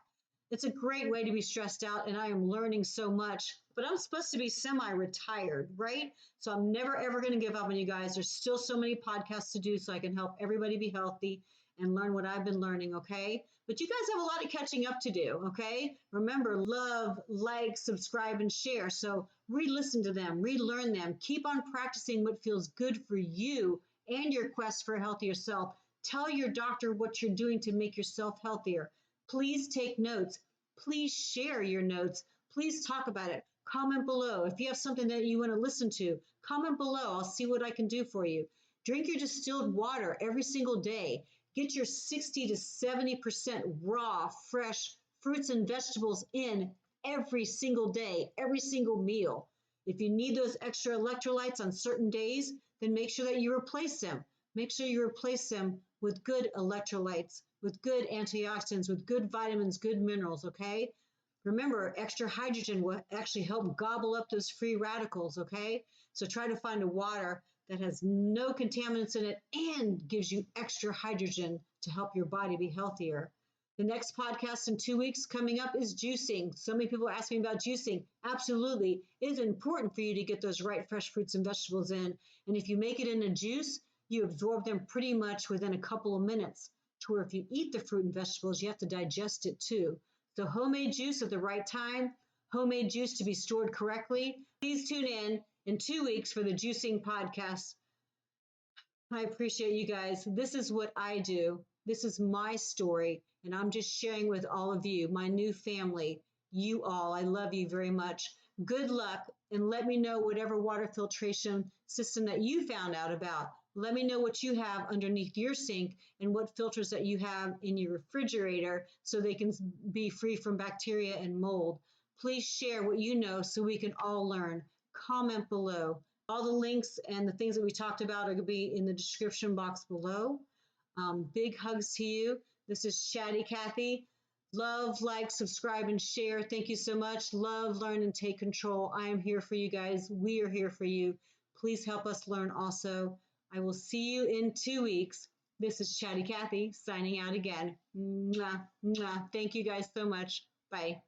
It's a great way to be stressed out, and I am learning so much, but I'm supposed to be semi-retired, right? So I'm never, ever going to give up on you guys. There's still so many podcasts to do so I can help everybody be healthy and learn what I've been learning, okay? But you guys have a lot of catching up to do, okay? Remember, love, like, subscribe, and share. So re-listen to them, relearn them. Keep on practicing what feels good for you and your quest for a healthier self. Tell your doctor what you're doing to make yourself healthier. Please take notes. Please share your notes. Please talk about it. Comment below. If you have something that you want to listen to, comment below. I'll see what I can do for you. Drink your distilled water every single day. Get your 60 to 70% raw, fresh fruits and vegetables in every single day, every single meal. If you need those extra electrolytes on certain days, then make sure that you replace them. Make sure you replace them with good electrolytes, with good antioxidants, with good vitamins, good minerals, okay? Remember, extra hydrogen will actually help gobble up those free radicals, okay? So try to find a water that has no contaminants in it and gives you extra hydrogen to help your body be healthier. The next podcast in 2 weeks coming up is juicing. So many people ask me about juicing. Absolutely. It is important for you to get those right fresh fruits and vegetables in. And if you make it in a juice, you absorb them pretty much within a couple of minutes. To where if you eat the fruit and vegetables, you have to digest it too. So homemade juice at the right time, homemade juice to be stored correctly. Please tune in 2 weeks for the juicing podcast. I appreciate you guys. This is what I do. This is my story, and I'm just sharing with all of you, my new family, you all. I love you very much. Good luck, and let me know whatever water filtration system that you found out about. Let me know what you have underneath your sink and what filters that you have in your refrigerator so they can be free from bacteria and mold. Please share what you know so we can all learn. Comment below. All the links and the things that we talked about are going to be in the description box below. Big hugs to you. This is Chatty Cathy. Love, like, subscribe, and share. Thank you so much. Love, learn, and take control. I am here for you guys. We are here for you. Please help us learn also. I will see you in 2 weeks. This is Chatty Cathy signing out again. Mwah, mwah. Thank you guys so much. Bye.